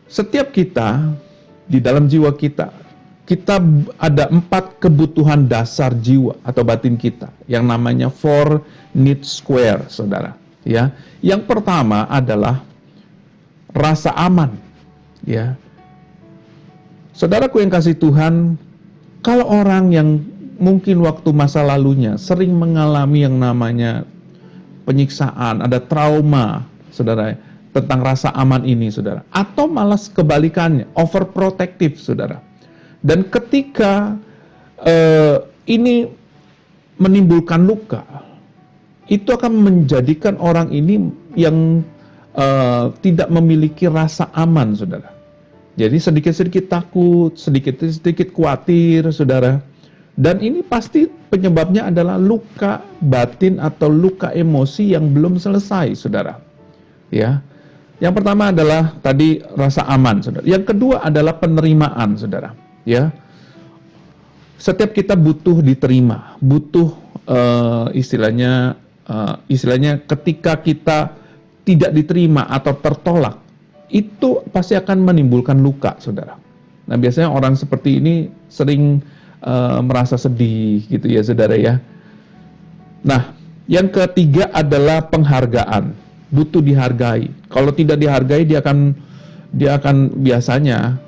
setiap kita, di dalam jiwa kita ada 4 kebutuhan dasar jiwa atau batin kita, yang namanya 4 need square, saudara. Ya, yang pertama adalah rasa aman. Ya, saudaraku yang kasih Tuhan, kalau orang yang mungkin waktu masa lalunya sering mengalami yang namanya penyiksaan, ada trauma, saudara, tentang rasa aman ini, saudara. Atau malah kebalikannya, overprotective, saudara. Dan ketika ini menimbulkan luka, itu akan menjadikan orang ini yang tidak memiliki rasa aman, saudara. Jadi sedikit-sedikit takut, sedikit-sedikit khawatir, saudara. Dan ini pasti penyebabnya adalah luka batin atau luka emosi yang belum selesai, saudara. Ya, yang pertama adalah tadi rasa aman, saudara. Yang kedua adalah penerimaan, saudara. Ya, setiap kita butuh diterima, butuh istilahnya ketika kita tidak diterima atau tertolak, itu pasti akan menimbulkan luka, saudara. Nah, biasanya orang seperti ini sering merasa sedih gitu ya, saudara ya. Nah, yang ketiga adalah penghargaan, butuh dihargai. Kalau tidak dihargai, dia akan biasanya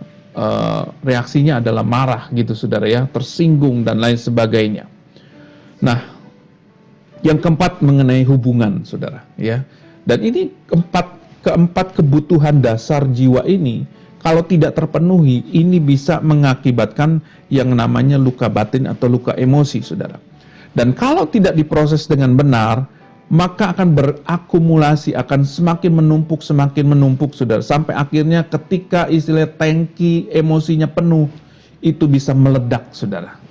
reaksinya adalah marah gitu, saudara ya, tersinggung dan lain sebagainya. Nah, yang keempat mengenai hubungan, saudara ya. Dan ini 4 keempat kebutuhan dasar jiwa ini kalau tidak terpenuhi, ini bisa mengakibatkan yang namanya luka batin atau luka emosi, saudara. Dan kalau tidak diproses dengan benar, maka akan berakumulasi, akan semakin menumpuk, saudara. Sampai akhirnya ketika istilah tangki emosinya penuh, itu bisa meledak, saudara.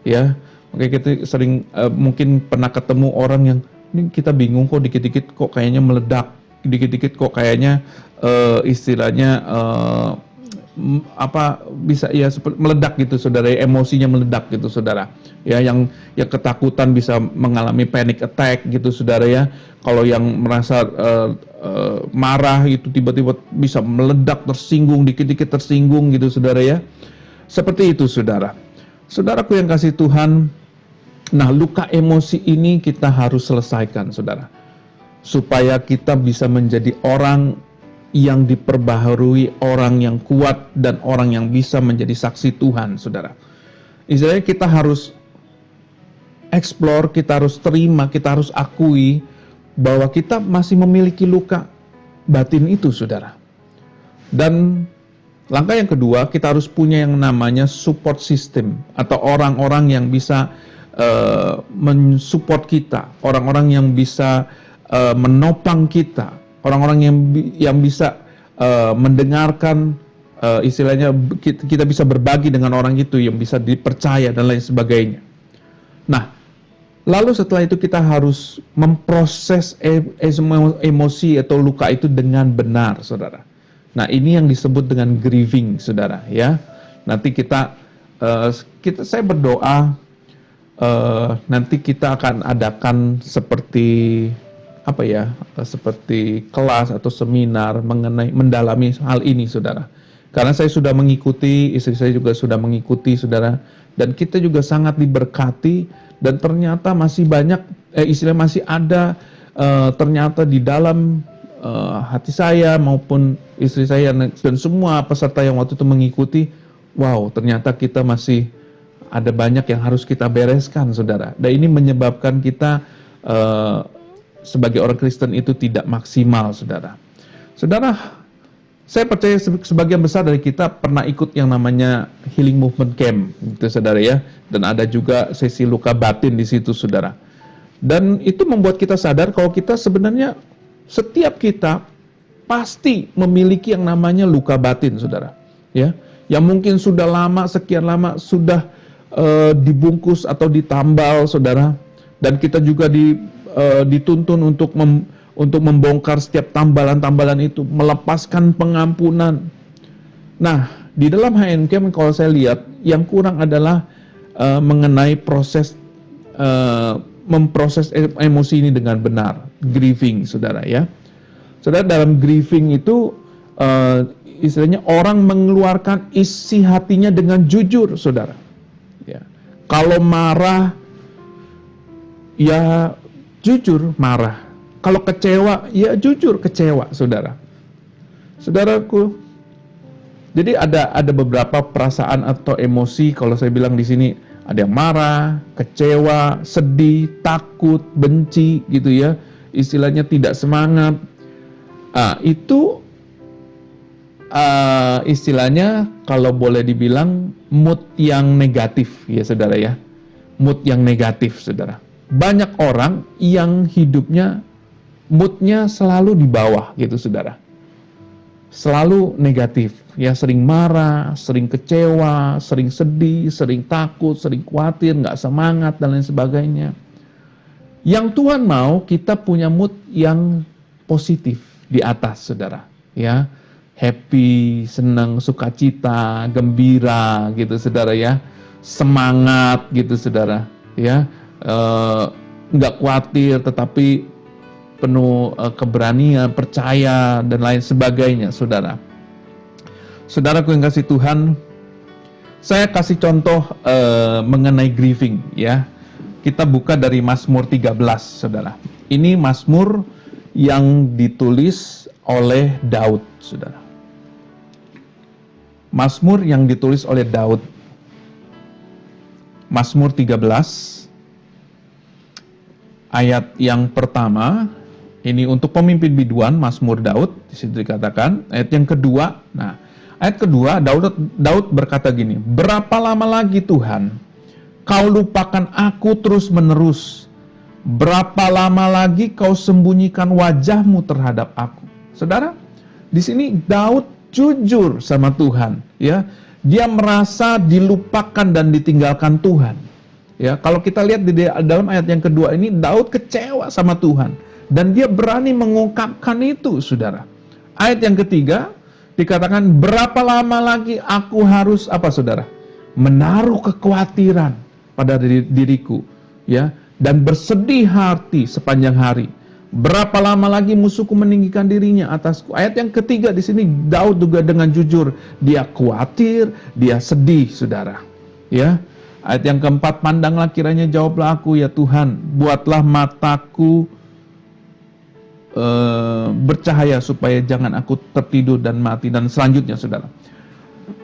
Ya, oke, kita sering mungkin pernah ketemu orang yang, ini kita bingung kok dikit-dikit kok kayaknya meledak, dikit-dikit kok kayaknya istilahnya bisa ya meledak gitu, saudara, emosinya meledak gitu, saudara. Ya, yang ketakutan bisa mengalami panic attack gitu, saudara ya. Kalau yang merasa marah itu tiba-tiba bisa meledak, tersinggung, dikit-dikit tersinggung gitu, saudara ya. Seperti itu, saudara. Saudaraku yang kasih Tuhan, nah luka emosi ini kita harus selesaikan, saudara. Supaya kita bisa menjadi orang yang diperbaharui, orang yang kuat, dan orang yang bisa menjadi saksi Tuhan, saudara. Istilahnya kita harus explore, kita harus terima, kita harus akui bahwa kita masih memiliki luka batin itu, saudara. Dan langkah yang kedua, kita harus punya yang namanya support system, atau orang-orang yang bisa mensupport kita, orang-orang yang bisa menopang kita, orang-orang yang bisa mendengarkan, istilahnya kita bisa berbagi dengan orang itu, yang bisa dipercaya dan lain sebagainya. Nah, lalu setelah itu kita harus memproses emosi atau luka itu dengan benar, saudara. Nah, ini yang disebut dengan grieving, saudara, ya. Nanti saya berdoa, nanti kita akan adakan seperti seperti kelas atau seminar mengenai mendalami hal ini, saudara. Karena saya sudah mengikuti, istri saya juga sudah mengikuti, saudara, dan kita juga sangat diberkati, dan ternyata masih banyak, masih ada ternyata di dalam hati saya maupun istri saya dan semua peserta yang waktu itu mengikuti, wow, ternyata kita masih ada banyak yang harus kita bereskan, saudara. Dan ini menyebabkan kita sebagai orang Kristen itu tidak maksimal, saudara. Saudara, saya percaya sebagian besar dari kita pernah ikut yang namanya Healing Movement Camp, gitu, saudara ya. Dan ada juga sesi luka batin di situ, saudara. Dan itu membuat kita sadar kalau kita sebenarnya setiap kita pasti memiliki yang namanya luka batin, saudara. Ya, yang mungkin sudah lama, sekian lama sudah dibungkus atau ditambal, saudara. Dan kita juga dituntun untuk membongkar setiap tambalan-tambalan itu, melepaskan pengampunan. Nah, di dalam HNK kalau saya lihat yang kurang adalah mengenai proses memproses emosi ini dengan benar, grieving, saudara ya. Saudara, dalam grieving itu istilahnya orang mengeluarkan isi hatinya dengan jujur, saudara. Ya. Kalau marah, ya jujur marah. Kalau kecewa, ya jujur kecewa, saudara. Saudaraku, jadi ada beberapa perasaan atau emosi, kalau saya bilang di sini, ada yang marah, kecewa, sedih, takut, benci, gitu ya. Istilahnya tidak semangat. Itu istilahnya kalau boleh dibilang mood yang negatif, ya saudara ya. Mood yang negatif, saudara. Banyak orang yang hidupnya moodnya selalu di bawah gitu, saudara. Selalu negatif, ya, sering marah, sering kecewa, sering sedih, sering takut, sering khawatir, nggak semangat dan lain sebagainya. Yang Tuhan mau kita punya mood yang positif di atas, saudara, ya, happy, senang, sukacita, gembira, gitu, saudara ya, semangat, gitu, saudara, ya, nggak khawatir, tetapi penuh keberanian, percaya, dan lain sebagainya, saudara. Saudaraku yang kasih Tuhan, saya kasih contoh mengenai grieving, ya. Kita buka dari Mazmur 13, saudara. Ini Mazmur yang ditulis oleh Daud, saudara. Mazmur yang ditulis oleh Daud. Mazmur 13, ayat yang pertama Ini untuk pemimpin biduan, Mazmur Daud, di situ dikatakan. Ayat yang kedua, nah, ayat kedua, Daud berkata gini, berapa lama lagi Tuhan, kau lupakan aku terus-menerus? Berapa lama lagi kau sembunyikan wajahmu terhadap aku? Saudara, di sini Daud jujur sama Tuhan, ya. Dia merasa dilupakan dan ditinggalkan Tuhan. Ya, kalau kita lihat di dalam ayat yang kedua ini, Daud kecewa sama Tuhan dan dia berani mengungkapkan itu, Saudara. Ayat yang ketiga dikatakan, berapa lama lagi aku harus apa, Saudara? Menaruh kekhawatiran pada diriku, ya, dan bersedih hati sepanjang hari. Berapa lama lagi musuhku meninggikan dirinya atasku? Ayat yang ketiga di sini Daud juga dengan jujur, dia khawatir, dia sedih, Saudara. Ya. Ayat yang keempat, pandanglah kiranya jawablah aku ya Tuhan, buatlah mataku bercahaya supaya jangan aku tertidur dan mati, dan selanjutnya, Saudara.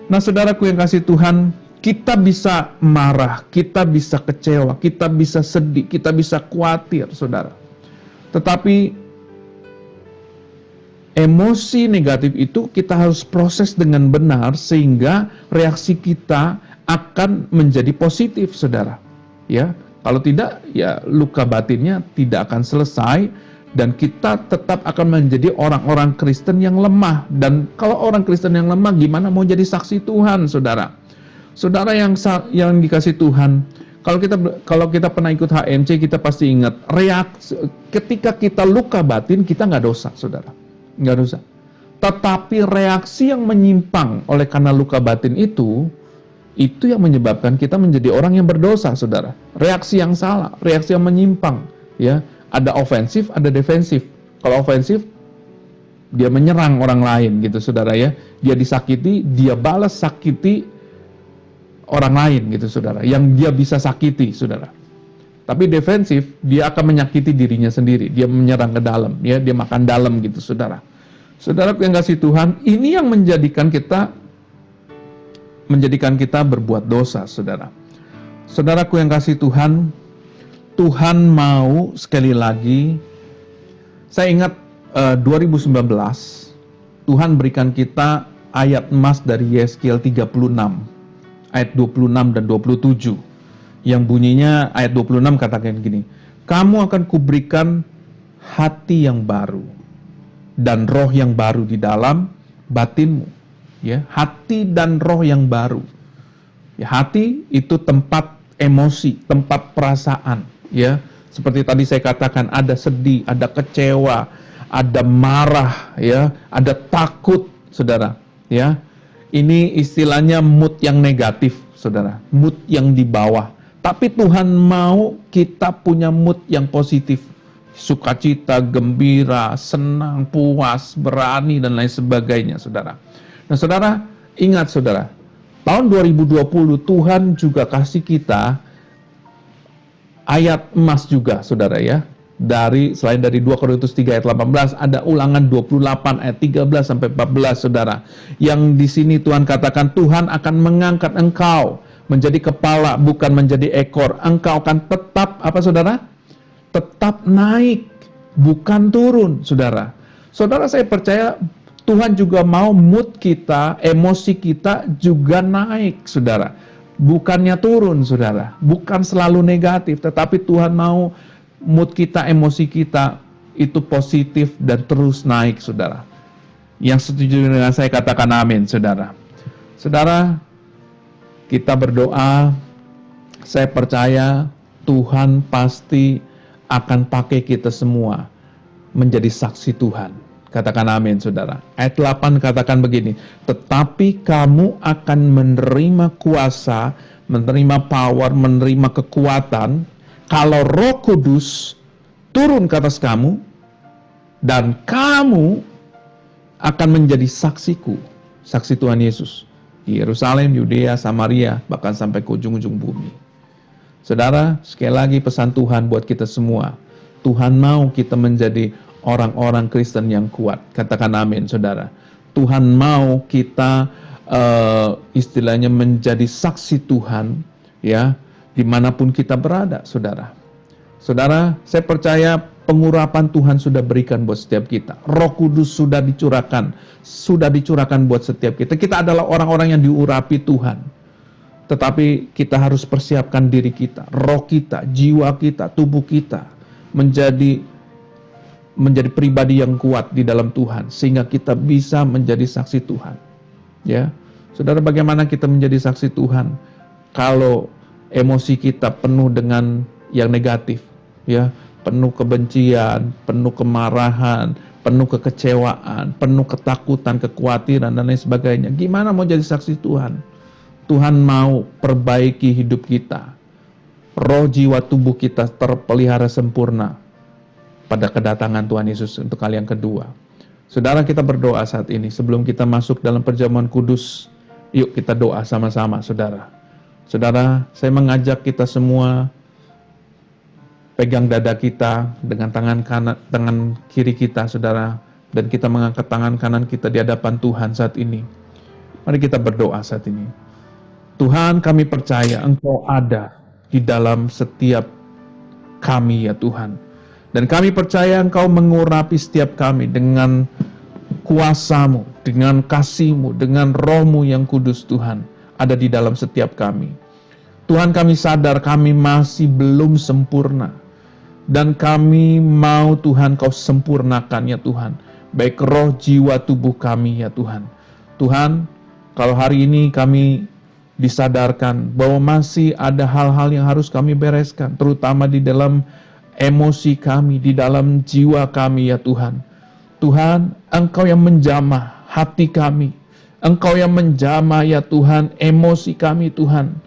Nah, saudaraku yang kasih Tuhan, kita bisa marah, kita bisa kecewa, kita bisa sedih, kita bisa khawatir, Saudara. Tetapi emosi negatif itu kita harus proses dengan benar sehingga reaksi kita akan menjadi positif, Saudara. Ya, kalau tidak, ya luka batinnya tidak akan selesai dan kita tetap akan menjadi orang-orang Kristen yang lemah. Dan kalau orang Kristen yang lemah, gimana mau jadi saksi Tuhan, Saudara? Saudara yang dikasih Tuhan, kalau kita pernah ikut HMC, kita pasti ingat ketika kita luka batin, kita nggak dosa, Saudara, nggak dosa. Tetapi reaksi yang menyimpang oleh karena luka batin itu yang menyebabkan kita menjadi orang yang berdosa, Saudara. Reaksi yang salah, reaksi yang menyimpang, ya. Ada ofensif, ada defensif. Kalau ofensif, dia menyerang orang lain, gitu, Saudara, ya. Dia disakiti, dia balas sakiti orang lain, gitu, Saudara, yang dia bisa sakiti, Saudara. Tapi defensif, dia akan menyakiti dirinya sendiri, dia menyerang ke dalam, ya, dia makan dalam, gitu, Saudara. Saudara yang kasih Tuhan, ini yang menjadikan kita berbuat dosa, Saudara. Saudaraku yang kasih Tuhan, Tuhan mau sekali lagi, saya ingat 2019, Tuhan berikan kita ayat emas dari Yeskiel 36. Ayat 26 dan 27, yang bunyinya ayat 26 katakan gini, kamu akan kuberikan hati yang baru dan roh yang baru di dalam batinmu, ya, hati dan roh yang baru, ya. Hati itu tempat emosi, tempat perasaan, ya, seperti tadi saya katakan, ada sedih, ada kecewa, ada marah, ya, ada takut, Saudara, ya. Ini istilahnya mood yang negatif, Saudara. Mood yang di bawah. Tapi Tuhan mau kita punya mood yang positif. Sukacita, gembira, senang, puas, berani, dan lain sebagainya, Saudara. Nah, Saudara, ingat, Saudara. Tahun 2020 Tuhan juga kasih kita ayat emas juga, Saudara, ya. Selain dari 2 Korintus 3 ayat 18, ada Ulangan 28 ayat 13 sampai 14, Saudara. Yang di sini Tuhan katakan, Tuhan akan mengangkat engkau menjadi kepala, bukan menjadi ekor. Engkau akan tetap apa, Saudara? Tetap naik, bukan turun, Saudara. Saudara, saya percaya Tuhan juga mau mood kita, emosi kita juga naik, Saudara. Bukannya turun, Saudara. Bukan selalu negatif, tetapi Tuhan mau mood kita, emosi kita itu positif dan terus naik, Saudara. Yang setuju dengan saya katakan amin, Saudara. Saudara, kita berdoa, saya percaya Tuhan pasti akan pakai kita semua menjadi saksi Tuhan. Katakan amin, Saudara. Ayat 8 katakan begini, tetapi kamu akan menerima kuasa, menerima power, menerima kekuatan, kalau Roh Kudus turun ke atas kamu, dan kamu akan menjadi saksiku, saksi Tuhan Yesus, di Yerusalem, Yudea, Samaria, bahkan sampai ke ujung-ujung bumi. Saudara, sekali lagi pesan Tuhan buat kita semua. Tuhan mau kita menjadi orang-orang Kristen yang kuat. Katakan amin, Saudara. Tuhan mau kita istilahnya menjadi saksi Tuhan, ya, dimanapun kita berada, Saudara. Saudara, saya percaya Pengurapan Tuhan sudah berikan buat setiap kita. Roh Kudus sudah dicurahkan buat setiap kita. Kita adalah orang-orang yang diurapi Tuhan. Tetapi kita harus persiapkan diri kita, roh kita, jiwa kita, tubuh kita menjadi pribadi yang kuat di dalam Tuhan sehingga kita bisa menjadi saksi Tuhan. Ya. Saudara, bagaimana kita menjadi saksi Tuhan kalau emosi kita penuh dengan yang negatif, ya, penuh kebencian, penuh kemarahan, penuh kekecewaan, penuh ketakutan, kekhawatiran dan lain sebagainya. Gimana mau jadi saksi Tuhan? Tuhan mau perbaiki hidup kita. Roh, jiwa, tubuh kita terpelihara sempurna pada kedatangan Tuhan Yesus untuk kali yang kedua. Saudara, kita berdoa saat ini. Sebelum kita masuk dalam perjamuan kudus, yuk kita doa sama-sama, saudara. Saudara, saya mengajak kita semua pegang dada kita dengan tangan kiri kita, saudara. Dan kita mengangkat tangan kanan kita di hadapan Tuhan saat ini. Mari kita berdoa saat ini. Tuhan, kami percaya Engkau ada di dalam setiap kami, ya Tuhan. Dan kami percaya Engkau mengurapi setiap kami dengan kuasa-Mu, dengan kasih-Mu, dengan Roh-Mu yang kudus, Tuhan, ada di dalam setiap kami. Tuhan, kami sadar kami masih belum sempurna. Dan kami mau Tuhan Kau sempurnakan, ya Tuhan. Baik roh, jiwa, tubuh kami, ya Tuhan. Tuhan, kalau hari ini kami disadarkan bahwa masih ada hal-hal yang harus kami bereskan, terutama di dalam emosi kami, di dalam jiwa kami, ya Tuhan. Tuhan, Engkau yang menjamah hati kami, Engkau yang menjamah, ya Tuhan, emosi kami, Tuhan.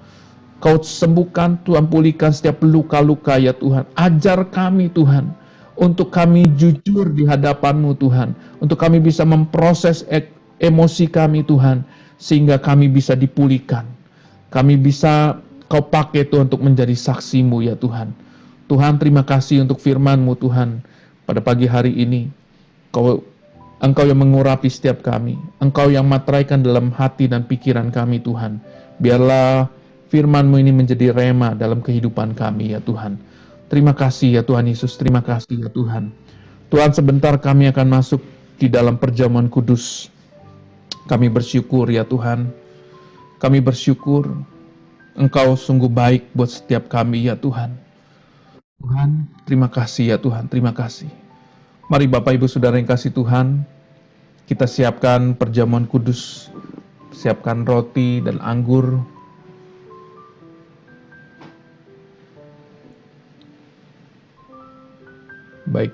Kau sembuhkan, Tuhan, pulihkan setiap luka-luka, ya Tuhan. Ajar kami, Tuhan, untuk kami jujur di hadapan-Mu, Tuhan, untuk kami bisa memproses emosi kami, Tuhan, sehingga kami bisa dipulihkan. Kami bisa Kau pakai, Tuhan, untuk menjadi saksi-Mu, ya Tuhan. Tuhan, terima kasih untuk firman-Mu, Tuhan. Pada pagi hari ini, Engkau yang mengurapi setiap kami. Engkau yang materaikan dalam hati dan pikiran kami, Tuhan. Biarlah firman-Mu ini menjadi rema dalam kehidupan kami, ya Tuhan. Terima kasih, ya Tuhan Yesus. Terima kasih, ya Tuhan. Tuhan, sebentar kami akan masuk di dalam perjamuan kudus. Kami bersyukur, ya Tuhan. Kami bersyukur Engkau sungguh baik buat setiap kami, ya Tuhan. Tuhan, terima kasih, ya Tuhan. Terima kasih. Mari Bapak Ibu Saudara yang kasih Tuhan, kita siapkan perjamuan kudus. Siapkan roti dan anggur. Baik.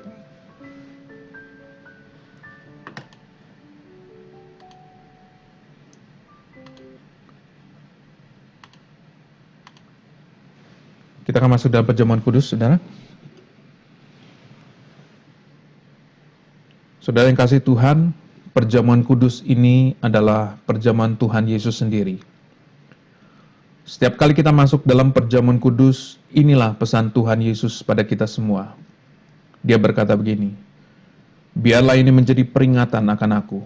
Kita akan masuk dalam perjamuan kudus, saudara. Saudara yang kasih Tuhan, perjamuan kudus ini adalah perjamuan Tuhan Yesus sendiri. Setiap kali kita masuk dalam perjamuan kudus, inilah pesan Tuhan Yesus pada kita semua. Dia berkata begini, biarlah ini menjadi peringatan akan aku.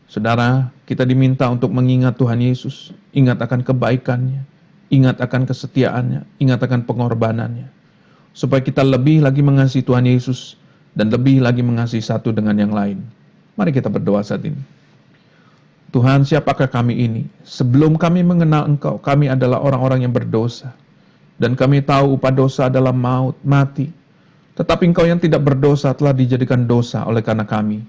Saudara, kita diminta untuk mengingat Tuhan Yesus, ingat akan kebaikannya, ingat akan kesetiaannya, ingat akan pengorbanannya. Supaya kita lebih lagi mengasihi Tuhan Yesus dan lebih lagi mengasihi satu dengan yang lain. Mari kita berdoa saat ini. Tuhan, siapakah kami ini? Sebelum kami mengenal Engkau, kami adalah orang-orang yang berdosa. Dan kami tahu upah dosa adalah maut, mati. Tetapi Engkau yang tidak berdosa telah dijadikan dosa oleh karena kami.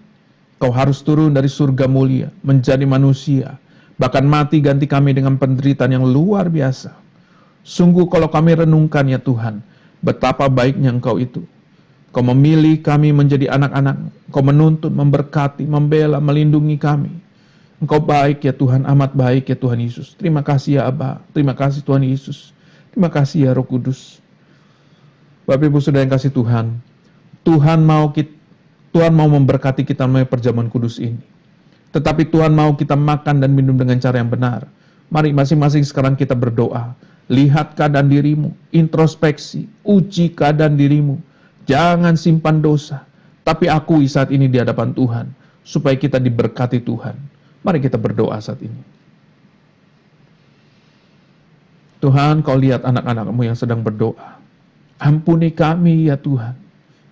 Kau harus turun dari surga mulia, menjadi manusia, bahkan mati ganti kami dengan penderitaan yang luar biasa. Sungguh kalau kami renungkan, ya Tuhan, betapa baiknya Engkau itu. Kau memilih kami menjadi anak-anak, Kau menuntun, memberkati, membela, melindungi kami. Engkau baik, ya Tuhan, amat baik, ya Tuhan Yesus. Terima kasih, ya Aba. Terima kasih, Tuhan Yesus. Terima kasih, ya Roh Kudus. Bapak Ibu Saudara yang kasih Tuhan, Tuhan mau memberkati kita melalui perjamuan kudus ini. Tetapi Tuhan mau kita makan dan minum dengan cara yang benar. Mari masing-masing sekarang kita berdoa. Lihat keadaan dirimu, introspeksi, uji keadaan dirimu. Jangan simpan dosa, tapi akui saat ini di hadapan Tuhan, supaya kita diberkati Tuhan. Mari kita berdoa saat ini. Tuhan, Kau lihat anak-anak-Mu yang sedang berdoa. Ampuni kami, ya Tuhan.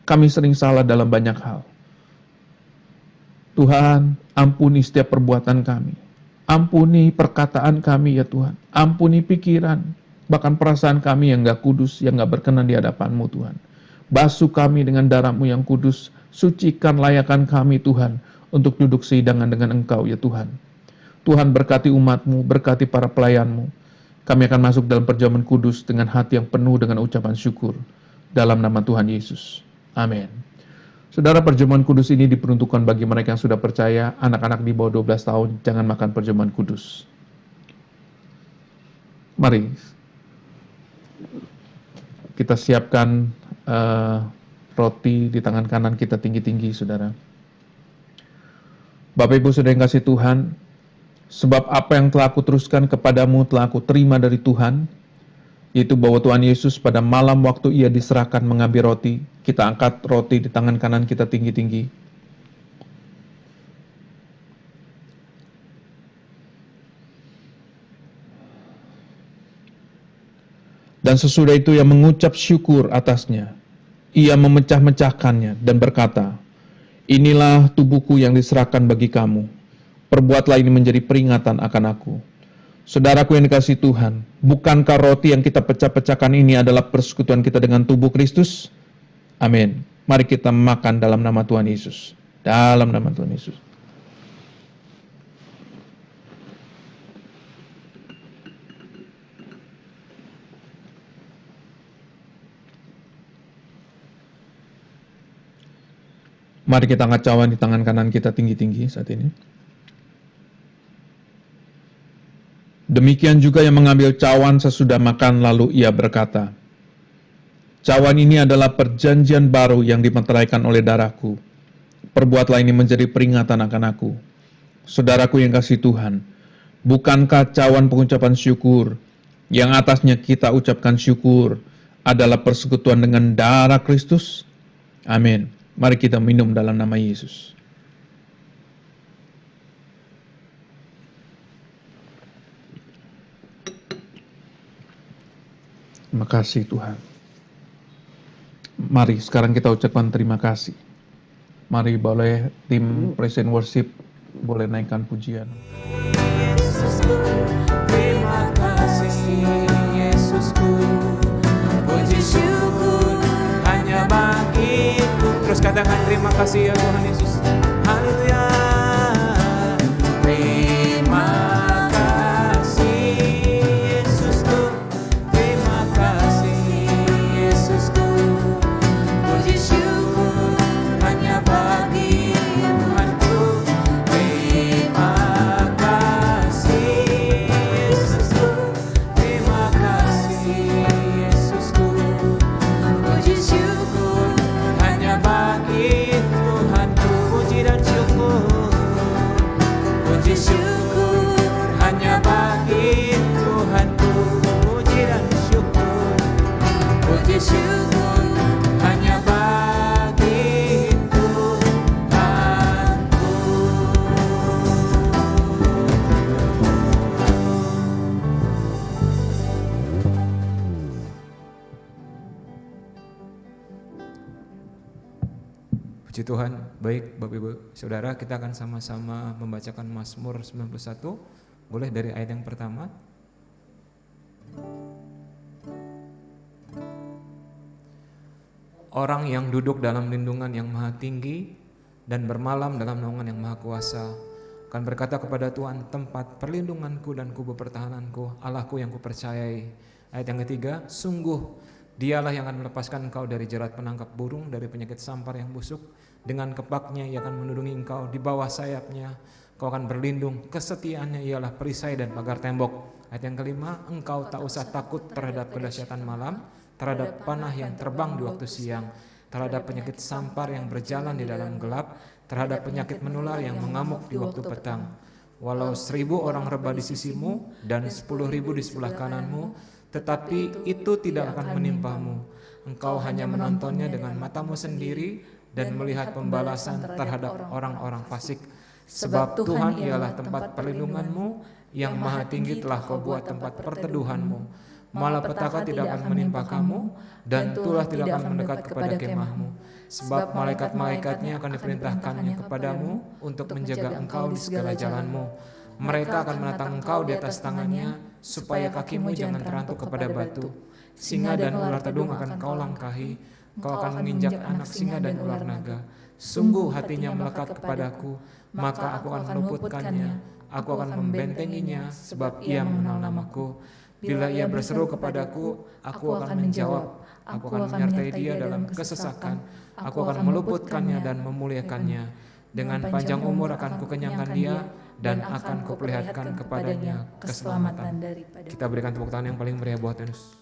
Kami sering salah dalam banyak hal. Tuhan, ampuni setiap perbuatan kami. Ampuni perkataan kami ya Tuhan. Ampuni pikiran, bahkan perasaan kami yang gak kudus, yang gak berkenan di hadapan-Mu Tuhan. Basuh kami dengan darah-Mu yang kudus. Sucikan layakan kami Tuhan, untuk duduk sehidangan dengan Engkau ya Tuhan. Tuhan berkati umat-Mu, berkati para pelayan-Mu. Kami akan masuk dalam perjamuan kudus dengan hati yang penuh dengan ucapan syukur. Dalam nama Tuhan Yesus. Amin. Saudara, perjamuan kudus ini diperuntukkan bagi mereka yang sudah percaya. Anak-anak di bawah 12 tahun jangan makan perjamuan kudus. Mari kita siapkan roti di tangan kanan kita tinggi-tinggi, saudara. Bapak Ibu Saudara yang kasih Tuhan, sebab apa yang telah aku teruskan kepadamu telah aku terima dari Tuhan, yaitu bahwa Tuhan Yesus pada malam waktu ia diserahkan mengambil roti, kita angkat roti di tangan kanan kita tinggi-tinggi. Dan sesudah itu ia mengucap syukur atasnya. Ia memecah-mecahkannya dan berkata, inilah tubuhku yang diserahkan bagi kamu. Perbuatlah ini menjadi peringatan akan aku. Saudaraku yang dikasihi Tuhan, bukankah roti yang kita pecah-pecahkan ini adalah persekutuan kita dengan tubuh Kristus? Amin. Mari kita makan dalam nama Tuhan Yesus. Dalam nama Tuhan Yesus. Mari kita angkat cawan di tangan kanan kita tinggi-tinggi saat ini. Demikian juga yang mengambil cawan sesudah makan, lalu ia berkata, cawan ini adalah perjanjian baru yang dimeteraikan oleh darahku. Perbuatlah ini menjadi peringatan akan aku. Saudaraku yang kasih Tuhan, bukankah cawan pengucapan syukur yang atasnya kita ucapkan syukur adalah persekutuan dengan darah Kristus? Amin. Mari kita minum dalam nama Yesus. Terima kasih Tuhan. Mari sekarang kita ucapkan terima kasih. Mari boleh tim Praise and Worship boleh naikkan pujian. Yesusku, terima kasih Yesusku. Puji syukur hanya bagimu. Terus katakan terima kasih ya Tuhan Yesus. Haleluya. Terima kasih Yesusku. Terima kasih Yesusku. Puji syukur hanya bagi Tuhanku. Terima kasih Yesusku. Terima kasih Yesusku. Puji syukur hanya bagi Tuhanku. Puji dan syukur. Puji syukur hanya bagi Tuhanku. Puji dan syukur. Puji syukur hanya bagi Tuhanku. Puji Tuhan. Baik Bapak Ibu Saudara, kita akan sama-sama membacakan Mazmur 91. Boleh dari ayat yang pertama. Orang yang duduk dalam lindungan yang maha tinggi dan bermalam dalam naungan yang maha kuasa akan berkata kepada Tuhan, tempat perlindunganku dan kubu pertahananku, Allahku yang kupercayai. Ayat yang ketiga, sungguh dialah yang akan melepaskan engkau dari jerat penangkap burung, dari penyakit sampar yang busuk. Dengan kepaknya ia akan melindungi engkau, di bawah sayapnya kau akan berlindung. Kesetiaannya ialah perisai dan pagar tembok. Ayat yang kelima, engkau tak usah takut terhadap kedahsyatan malam, terhadap panah yang terbang di waktu siang, terhadap penyakit sampar yang berjalan di dalam gelap, terhadap penyakit menular yang mengamuk di waktu petang. Walau 1000 orang rebah di sisimu dan 10.000 di sebelah kananmu, tetapi itu tidak akan menimpamu. Engkau hanya menontonnya dengan matamu sendiri dan melihat pembalasan terhadap orang-orang fasik. Sebab Tuhan ialah tempat perlindunganmu, yang maha tinggi telah kau buat tempat perteduhanmu. Malapetaka tidak akan menimpa kamu, dan tulah tidak akan mendekat kepada kemahmu. Sebab malaikat-malaikatnya akan diperintahkannya kepadamu untuk menjaga engkau di segala jalanmu. Mereka akan menatang engkau di atas tangannya, supaya kakimu jangan terantuk kepada batu. Singa dan ular tedung akan kau langkahi, kau akan menginjak anak singa dan ular naga. Sungguh hatinya melekat kepadaku, maka aku akan meluputkannya, aku akan membentenginya, sebab ia mengenal namaku. Bila ia berseru kepadaku, aku akan menjawab, aku akan menyertai dia dalam kesesakan, aku akan meluputkannya dan memuliakannya. Dengan panjang umur akan kukenyangkan dia, dan akan kuperlihatkan kepadanya keselamatan. daripada Kita berikan tepuk tangan yang paling meriah buat Yunus.